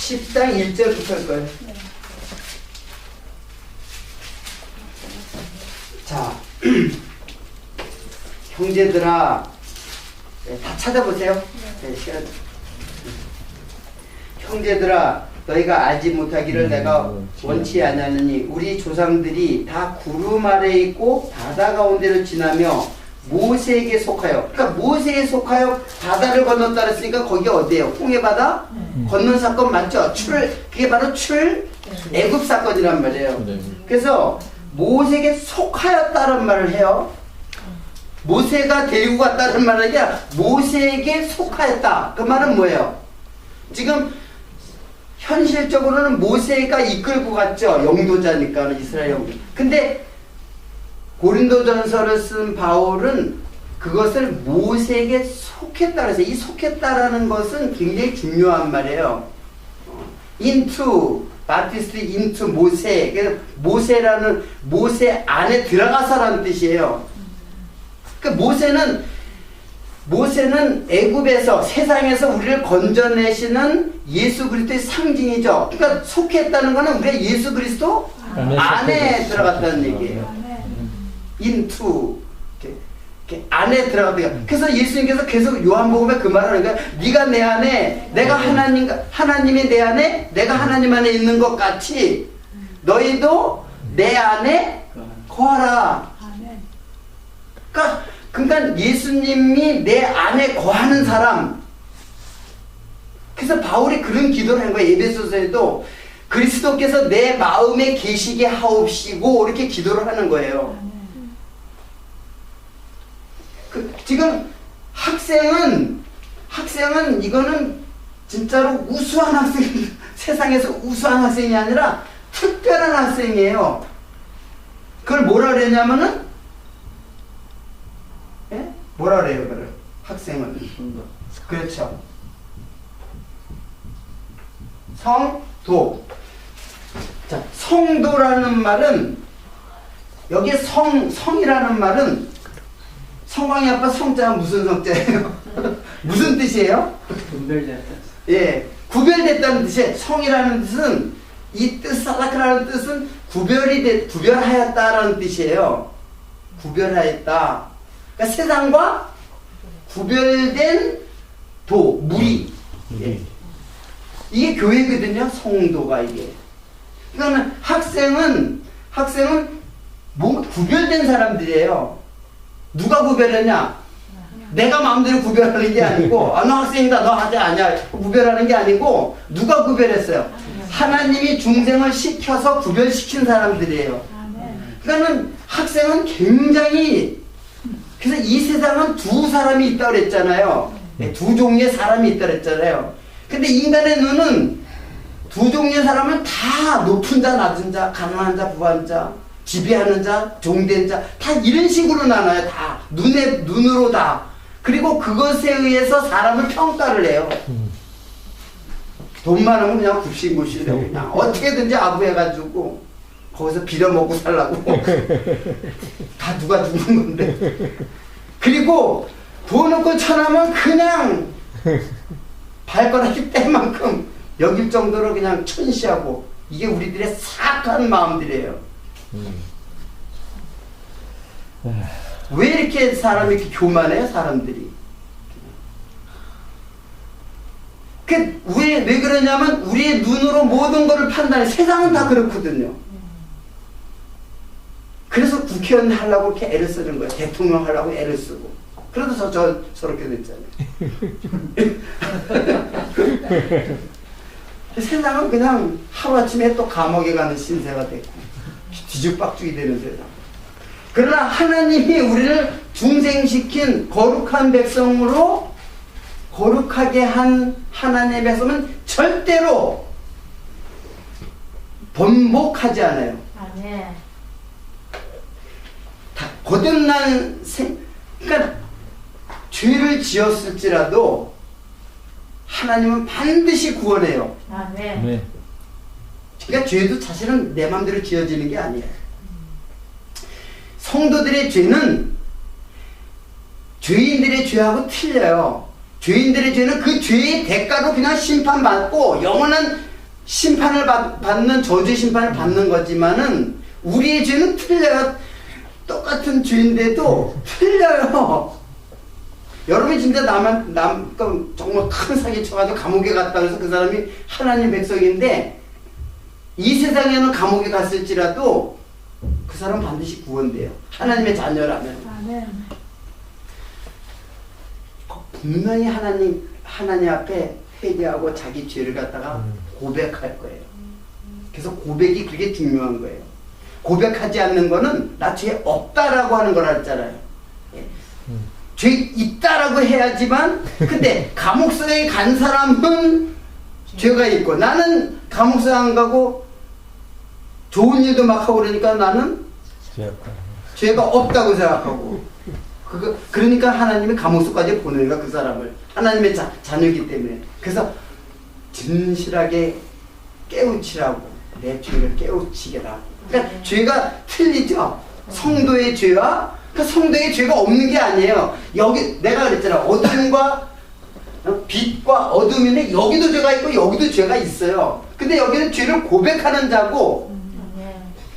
Speaker 1: 10장 1절부터일 거예요. 자, 형제들아, 다 찾아보세요. 네, 시간. 형제들아, 너희가 알지 못하기를 내가 원치 아니하느니 우리 조상들이 다 구름 아래에 있고 바다 가운데를 지나며 모세에게 속하여, 그러니까 모세에 속하여 바다를 건넜다 그랬으니까 거기 어디예요? 홍해바다 건넌 사건 맞죠? 그게 바로 애굽 사건이란 말이에요. 그래서 모세에게 속하였다는 말을 해요. 모세가 데리고 갔다는 말은 게 아니라 모세에게 속하였다. 그 말은 뭐예요? 지금 현실적으로는 모세가 이끌고 갔죠. 영도자니까 이스라엘 영도. 근데 고린도전서를 쓴 바울은 그것을 모세에게 속했다 그래서 이 속했다라는 것은 굉장히 중요한 말이에요. into 모세. 그래서 모세라는 모세 안에 들어가서라는 뜻이에요. 그러니까 모세는 애굽에서 세상에서 우리를 건져내시는 예수 그리스도의 상징이죠. 그러니까 속했다는 것은 우리가 예수 그리스도 안에 들어갔다는 얘기예요. into 안에 들어갔다. 그래서 예수님께서 계속 요한복음에 그 말을 하니까 네가 내 안에 내가 하나님이 내 안에 내가 하나님 안에 있는 것 같이 너희도 내 안에 거하라. 그러니까 예수님이 내 안에 거하는 사람. 그래서 바울이 그런 기도를 한 거예요. 에베소서에도 그리스도께서 내 마음에 계시게 하옵시고 이렇게 기도를 하는 거예요. 지금 학생은 이거는 진짜로 우수한 학생, 세상에서 우수한 학생이 아니라 특별한 학생이에요. 그걸 뭐라 그러냐면은, 예? 뭐라 그래요, 그걸? 학생은. 그렇죠. 성도. 자, 성도라는 말은, 여기에 성이라는 말은, 성광이 아빠 성자가 무슨 성자예요? 무슨 뜻이에요?
Speaker 5: 분별됐다.
Speaker 1: 예, 구별됐다는 뜻이에요. 성이라는 뜻은, 이 뜻, 사다크라는 뜻은 구별하였다라는 뜻이에요. 구별하였다. 그러니까 세상과 구별된 무리. 예. 이게 교회거든요, 성도가 이게. 그러면 학생은 구별된 사람들이에요. 누가 구별했냐? 내가 마음대로 구별하는 게 아니고, 너 학생이다, 너 하지 아니야. 구별하는 게 아니고, 누가 구별했어요? 하나님이 중생을 시켜서 구별시킨 사람들이에요. 그러니까는 학생은 굉장히, 그래서 이 세상은 두 사람이 있다고 그랬잖아요. 두 종류의 사람이 있다고 그랬잖아요. 근데 인간의 눈은 두 종류의 사람은 다 높은 자, 낮은 자, 가난한 자, 부한 자, 지배하는 자, 종된 자, 다 이런 식으로 나눠요. 다 눈으로 다. 그리고 그것에 의해서 사람을 평가를 해요. 돈 많으면 그냥 굽신굽신해요. 그냥 어떻게든지 아부해가지고 거기서 빌어먹고 살라고. 다 누가 죽는 건데. 그리고 돈 없고 천하면 그냥 발가락이 뗄 만큼 여길 정도로 그냥 천시하고, 이게 우리들의 사악한 마음들이에요. 왜 이렇게 사람이 이렇게 교만해요, 사람들이? 왜 그러냐면, 우리의 눈으로 모든 것을 판단해. 세상은 다 그렇거든요. 그래서 국회의원 하려고 이렇게 애를 쓰는 거예요. 대통령 하려고 애를 쓰고. 그래도 저렇게 됐잖아요. 세상은 그냥 하루아침에 또 감옥에 가는 신세가 됐고, 뒤죽박죽이 되는 세상. 그러나 하나님이 우리를 중생시킨 거룩한 백성으로 거룩하게 한 하나님의 백성은 절대로 번복하지 않아요.
Speaker 3: 아멘.
Speaker 1: 다 거듭난 그러니까 죄를 지었을지라도 하나님은 반드시 구원해요.
Speaker 3: 아멘.
Speaker 2: 네.
Speaker 1: 그러니까 죄도 사실은 내 마음대로 지어지는 게 아니에요. 성도들의 죄는 죄인들의 죄하고 틀려요. 죄인들의 죄는 그 죄의 대가로 그냥 심판받고 영원한 심판을 받는, 저주 심판을 받는 거지만은, 우리의 죄는 틀려요. 똑같은 죄인데도 틀려요. 여러분이 진짜 정말 큰 사기 쳐가지고 감옥에 갔다 그래서 그 사람이 하나님 백성인데, 이 세상에는 감옥에 갔을지라도 그 사람 반드시 구원돼요. 하나님의 자녀라면.
Speaker 4: 아멘.
Speaker 1: 분명히 하나님 앞에 회개하고 자기 죄를 갖다가 고백할 거예요. 그래서 고백이 그게 중요한 거예요. 고백하지 않는 거는 나 죄 없다라고 하는 거라 했잖아요. 예. 죄 있다라고 해야지만, 근데 감옥서에 간 사람은 죄가 있고, 나는 감옥서에 안 가고 좋은 일도 막 하고 그러니까 나는 죄가 없다고 생각하고, 그러니까 하나님이 감옥서까지 보내는 거야, 그 사람을. 하나님의 자녀이기 때문에. 그래서 진실하게 깨우치라고, 내 죄를 깨우치게라. 그러니까 죄가 틀리죠. 성도의 죄와 성도의 죄가 없는 게 아니에요. 여기 내가 그랬잖아. 어둠과 빛과 어둠인데 여기도 죄가 있고 여기도 죄가 있어요. 근데 여기는 죄를 고백하는 자고,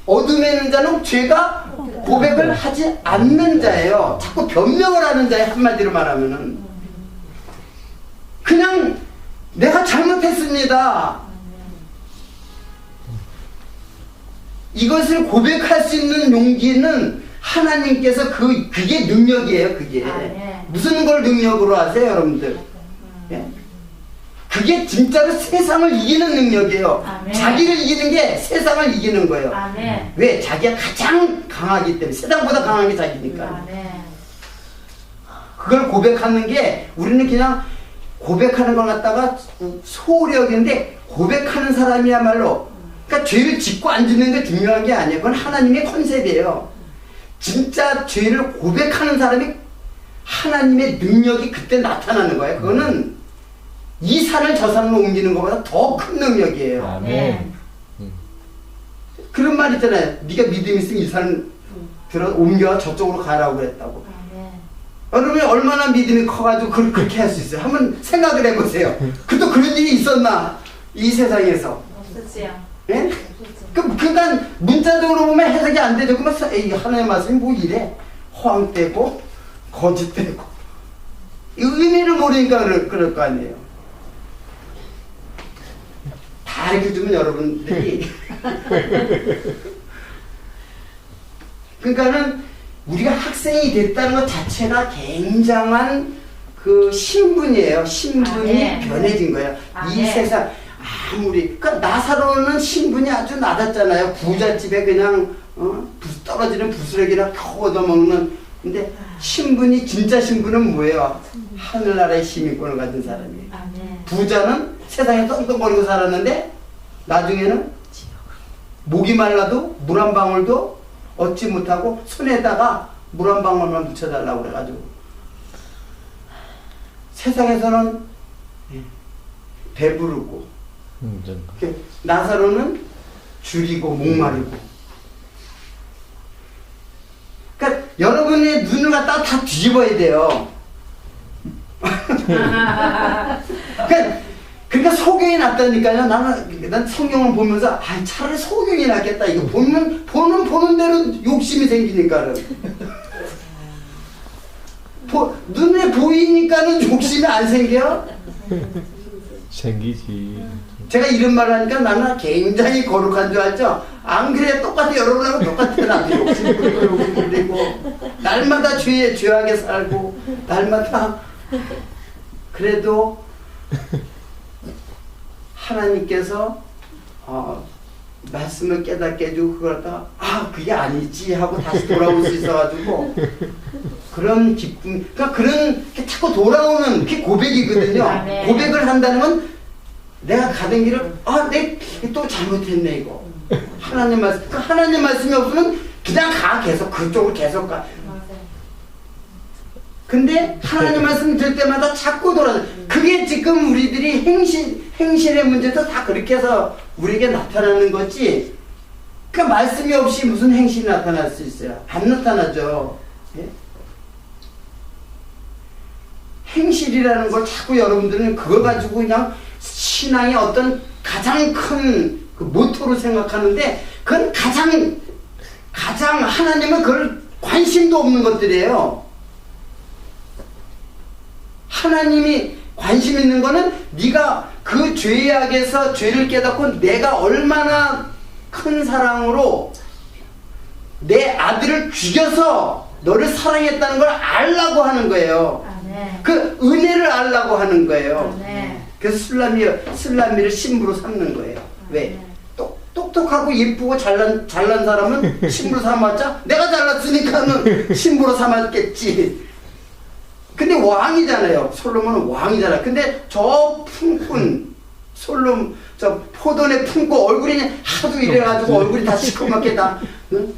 Speaker 1: 어둠에 있는 자는 죄가 고백을 하지 않는 자예요. 자꾸 변명을 하는 자예요. 한마디로 말하면은 그냥 내가 잘못했습니다, 이것을 고백할 수 있는 용기는 하나님께서 그게 능력이에요. 그게 무슨 걸 능력으로 하세요, 여러분들? 예? 그게 진짜로 세상을 이기는 능력이에요.
Speaker 3: 아멘.
Speaker 1: 자기를 이기는 게 세상을 이기는 거예요.
Speaker 3: 아멘.
Speaker 1: 왜? 자기가 가장 강하기 때문에. 세상보다 강한 게 자기니까.
Speaker 3: 아멘.
Speaker 1: 그걸 고백하는 게, 우리는 그냥 고백하는 걸 갖다가 소홀히 여기는데 고백하는 사람이야말로 그러니까 죄를 짓고 안 짓는 게 중요한 게 아니에요. 그건 하나님의 컨셉이에요. 진짜 죄를 고백하는 사람이 하나님의 능력이 그때 나타나는 거예요. 그거는 이 산을 저 산으로 옮기는 것보다 더 큰 능력이에요.
Speaker 2: 아멘.
Speaker 1: 그런 말 있잖아요. 네가 믿음 있으면 이 산을 들어 옮겨 저쪽으로 가라고 그랬다고. 여러분이 얼마나 믿음이 커가지고 그렇게 할 수 있어요? 한번 생각을 해보세요. 또 그런 일이 있었나? 이 세상에서.
Speaker 3: 없었지요.
Speaker 1: 예? 그러니까 문자적으로 보면 해석이 안 되죠. 그러면 에이, 하나님의 말씀이 뭐 이래? 허황되고 거짓되고 이 의미를 모르니까 그럴 거 아니에요. 다 알려주면 여러분들이 그러니까는 우리가 학생이 됐다는 것 자체가 굉장한 그 신분이에요. 신분이 변해진 거예요. 이 세상 아무리 그러니까 나사로는 신분이 아주 낮았잖아요. 부잣집에 그냥 떨어지는 부스러기나 겨우 얻어먹는. 근데 신분이 진짜 신분은 뭐예요? 하늘나라의 시민권을 가진 사람이에요. 부자는 세상에 떵떵거리고 살았는데 나중에는 목이 말라도 물 한 방울도 얻지 못하고 손에다가 물 한 방울만 묻혀달라고 그래가지고 세상에서는 배부르고 나사로는 줄이고 목마르고. 그러니까 여러분의 눈을 갖다가 다 뒤집어야 돼요. 그러니까 소경이 낫다니까요. 난 성경을 보면서 차라리 소경이 낫겠다. 이거 보는 대로 욕심이 생기니까는. 눈에 보이니까는 욕심이 안 생겨?
Speaker 2: 생기지.
Speaker 1: 제가 이런 말을 하니까 나는 굉장히 거룩한 줄 알죠? 안 그래? 똑같아. 여러분하고 똑같아. 나도 욕심 부리고 날마다 죄악에 살고 날마다. 그래도 하나님께서 말씀을 깨닫게 해주고 그걸 갖다가 그게 아니지 하고 다시 돌아올 수 있어가지고 그런 기쁨, 그러니까 그런 자꾸 돌아오는 게 고백이거든요. 고백을 한다는 건 내가 가던 길을 내가 또 잘못했네 이거. 하나님 말씀, 그러니까 하나님 말씀이 없으면 그냥 가 계속 그쪽으로 계속 가. 근데 하나님 말씀 들 때마다 자꾸 돌아서 그게 지금 우리들이 행실의 문제도 다 그렇게 해서 우리에게 나타나는 거지. 그러니까 말씀이 없이 무슨 행실이 나타날 수 있어요? 안 나타나죠. 예? 행실이라는 걸 자꾸 여러분들은 그걸 가지고 그냥 신앙의 어떤 가장 큰 그 모토로 생각하는데 그건 가장 하나님은 그걸 관심도 없는 것들이에요. 하나님이 관심 있는 거는 네가 그 죄악에서 죄를 깨닫고 내가 얼마나 큰 사랑으로 내 아들을 죽여서 너를 사랑했다는 걸 알라고 하는 거예요. 그 은혜를 알라고 하는 거예요. 그래서 술라미를 신부로 삼는 거예요. 왜? 똑똑하고 예쁘고 잘난 사람은 신부로 삼았자 내가 잘났으니까는 신부로 삼았겠지. 근데 왕이잖아요. 솔로몬은 왕이잖아요. 근데 저 품꾼 저 포도네 품고 얼굴이 하도 이래가지고 얼굴이 다 시커멓게 다 응?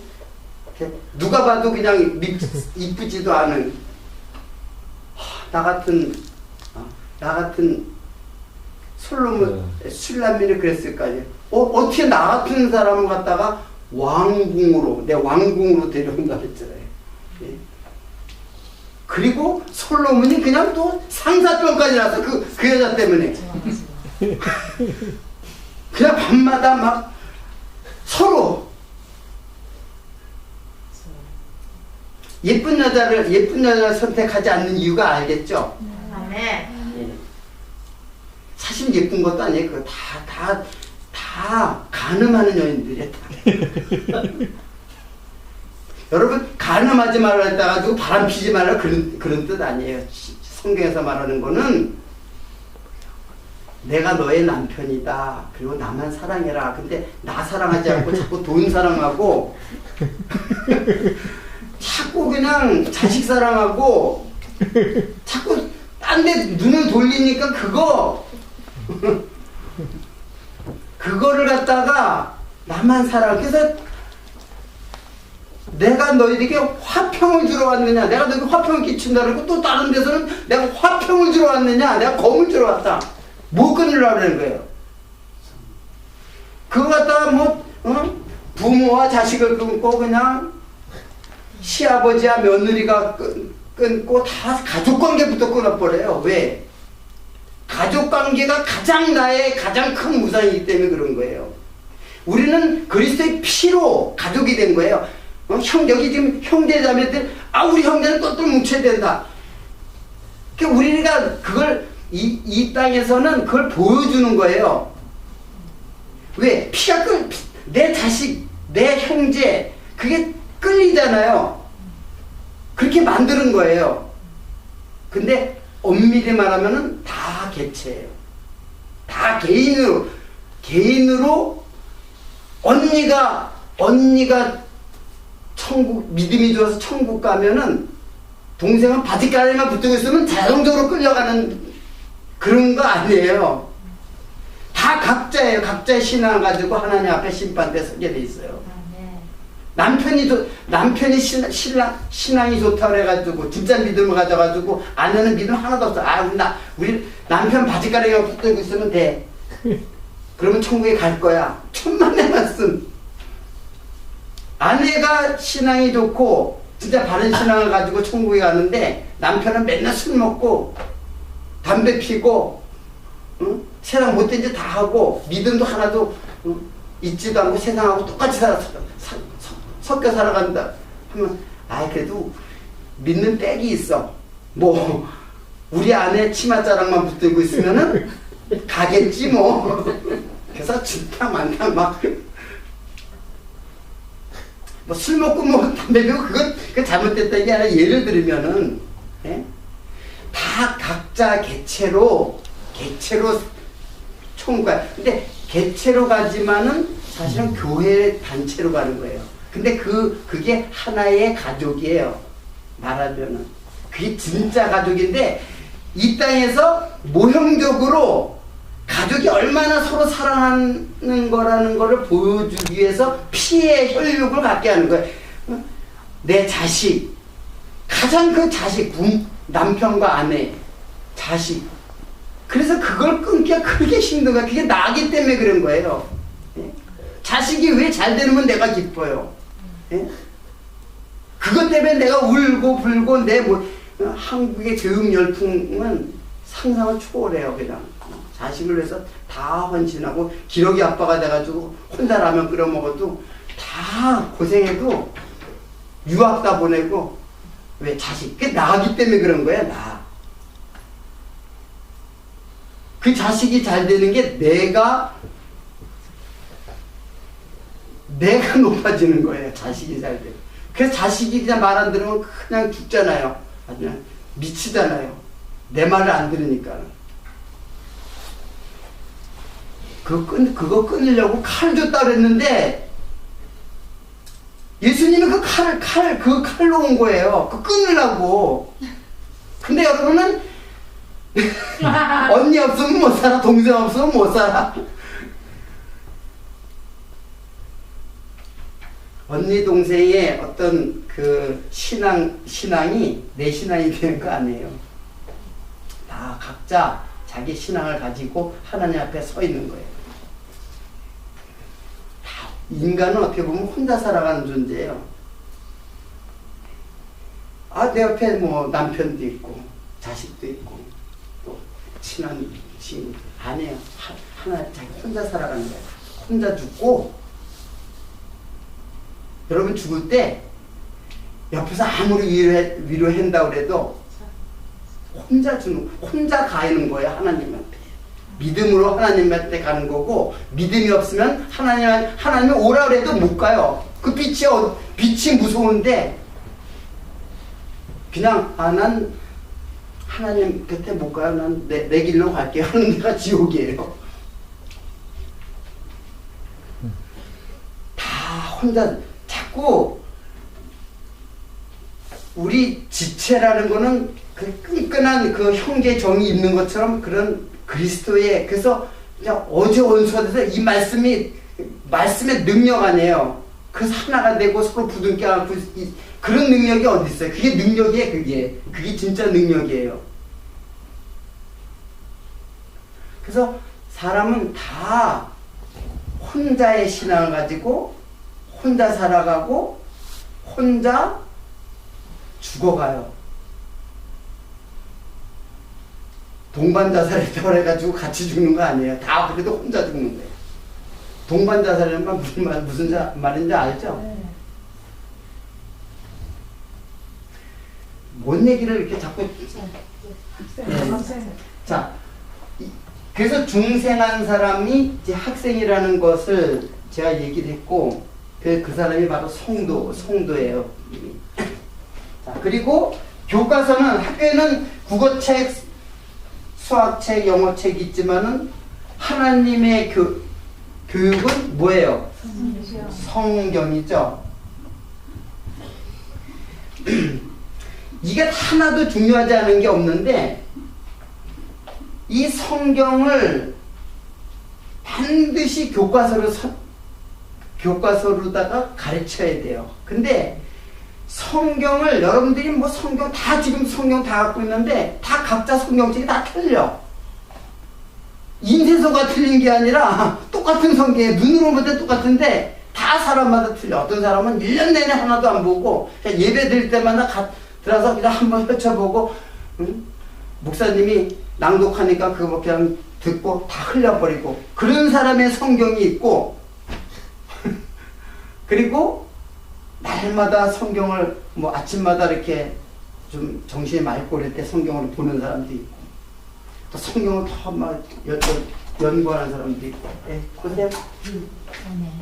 Speaker 1: 누가 봐도 그냥 이쁘지도 않은 나 같은 솔로몬 술라미는 그랬을 거 아니에요. 어떻게 나 같은 사람을 갖다가 내 왕궁으로 데려온다 했잖아요. 예? 그리고 솔로몬이 그냥 또 상사병까지 났어. 그 여자 때문에. 그냥 밤마다 막 서로 예쁜 여자를 선택하지 않는 이유가 알겠죠? 사실 예쁜 것도 아니에요. 그거 다 간음하는 여인들이에요. 여러분 간음하지 말라 했다가지고 바람 피지 말라 그런 뜻 아니에요. 성경에서 말하는 거는 내가 너의 남편이다. 그리고 나만 사랑해라. 근데 나 사랑하지 않고 자꾸 돈 사랑하고 자꾸 그냥 자식 사랑하고 자꾸 딴 데 눈을 돌리니까 그거를 갖다가 나만 살아. 그래서 내가 너희에게 화평을 주러 왔느냐, 내가 너희에게 화평을 끼친다 그러고, 또 다른 데서는 내가 화평을 주러 왔느냐, 내가 검을 주러 왔다. 뭐 끊으려고 그러는 거예요? 그거 갖다가 부모와 자식을 끊고 그냥 시아버지와 며느리가 끊고 다 가족관계부터 끊어버려요. 왜? 가족관계가 나의 가장 큰 우상이기 때문에 그런 거예요. 우리는 그리스도의 피로 가족이 된 거예요. 여기 지금 형제자매들, 우리 형제는 똘똘 뭉쳐야 된다. 그러니까 우리가 그걸 이 땅에서는 그걸 보여주는 거예요. 왜? 내 자식, 내 형제, 그게 끌리잖아요. 그렇게 만드는 거예요. 근데 엄밀히 말하면은 다 개체예요. 다 개인으로 언니가 천국, 믿음이 좋아서 천국 가면은 동생은 바지가랑이만 붙들고 있으면 자동적으로 끌려가는 그런 거 아니에요. 다 각자예요. 각자의 신앙을 가지고 하나님 앞에 심판대 서게 돼 있어요. 남편이 신앙이 좋다 그래가지고 진짜 믿음을 가져가지고 아내는 믿음 하나도 없어. 우리 남편 바지가랑이만 붙들고 있으면 돼. 그러면 천국에 갈 거야. 천만의 말씀. 아내가 신앙이 좋고 진짜 바른 신앙을 가지고 천국에 가는데 남편은 맨날 술 먹고 담배 피고 세상 못된 짓 다 하고 믿음도 하나도 있지도 않고 세상하고 똑같이 섞여 살아간다 하면 그래도 믿는 빽이 있어. 뭐 우리 아내 치맛자락만 붙들고 있으면은 가겠지 뭐. 그래서 진탕 만탕 막 뭐 술 먹고 뭐 담배 피우고 그건 잘못됐다 이게 아니라 예를 들면은 다 각자 개체로 천국 가요. 근데 개체로 가지만은 사실은 교회 단체로 가는 거예요. 근데 그게 하나의 가족이에요. 말하면은 그게 진짜 가족인데 이 땅에서 모형적으로 가족이 얼마나 서로 사랑하는 거라는 거를 보여주기 위해서 피의 혈육을 갖게 하는 거예요. 내 자식, 가장 그 자식, 남편과 아내, 자식. 그래서 그걸 끊기가 그렇게 힘든 거야. 그게 나기 때문에 그런 거예요. 자식이 왜 잘 되면 내가 기뻐요. 그것 때문에 내가 울고 불고 한국의 교육 열풍은 상상을 초월해요. 그냥 자식을 위해서 다 헌신하고 기러기 아빠가 돼가지고 혼자 라면 끓여 먹어도 다 고생해도 유학 다 보내고 왜 자식? 그게 나기 때문에 그런 거야. 그 자식이 잘 되는 게 내가 높아지는 거예요. 자식이 잘 돼. 그래서 자식이 그냥 말 안 들으면 그냥 죽잖아요. 그냥 미치잖아요. 내 말을 안 들으니까. 그거 끊으려고 칼 줬다 그랬는데 예수님은 그 칼로 온 거예요. 그거 끊으려고. 근데 여러분은 언니 없으면 못 살아, 동생 없으면 못 살아. 언니 동생의 어떤 그 신앙이 내 신앙이 되는 거 아니에요. 다 각자 자기 신앙을 가지고 하나님 앞에 서 있는 거예요. 인간은 어떻게 보면 혼자 살아가는 존재예요. 내 옆에 뭐 남편도 있고 자식도 있고 또 친한 친구 아니에요. 하나 자기 혼자 살아가는 거예요. 혼자 죽고 여러분 죽을 때 옆에서 아무리 위로한다고 해도 혼자 가는 거예요. 하나님한테. 믿음으로 하나님한테 가는 거고 믿음이 없으면 하나님이 오라 그래도 못 가요. 그 빛이 무서운데 그냥 난 하나님 곁에 못 가요. 난 내 길로 갈게요. 하는 데가 지옥이에요. 다 혼자 자꾸 우리 지체라는 거는 그 끈끈한 그 형제 정이 있는 것처럼 그런 그리스도의, 그래서 그냥 어제 원수가 돼서 이 말씀의 능력 아니에요. 그래서 하나가 되고 서로 부둥켜 안고 그런 능력이 어디 있어요? 그게 능력이에요. 그게 진짜 능력이에요. 그래서 사람은 다 혼자의 신앙을 가지고 혼자 살아가고 혼자 죽어가요. 동반자살했다고 해가지고 같이 죽는 거 아니에요. 다 그래도 혼자 죽는 거예요. 동반자살이란 무슨 말인지 알죠? 뭔 얘기를 이렇게 자꾸. 자, 그래서 중생한 사람이 이제 학생이라는 것을 제가 얘기를 했고, 그 사람이 바로 성도예요. 자, 그리고 교과서는, 학교에는 국어책, 수학책, 영어책이 있지만은 하나님의 교육은 뭐예요? 성경이죠. 이게 하나도 중요하지 않은 게 없는데, 이 성경을 반드시 교과서로다가 가르쳐야 돼요. 근데 성경을 여러분들이 뭐 성경 다 지금 성경 다 갖고 있는데 다 각자 성경책이 다 틀려. 인쇄소가 틀린 게 아니라 똑같은 성경에 눈으로 볼 때 똑같은데 다 사람마다 틀려. 어떤 사람은 1년 내내 하나도 안 보고 그냥 예배 드릴 때마다 들어서 그냥 한번 펼쳐보고, 목사님이 낭독하니까 그거 그냥 듣고 다 흘려버리고, 그런 사람의 성경이 있고, 그리고 날마다 성경을 뭐 아침마다 이렇게 좀 정신이 맑고 그럴 때 성경을 보는 사람도 있고, 또 성경을 더 막 연구하는 사람도 있고. 예, 보세요.
Speaker 3: 네.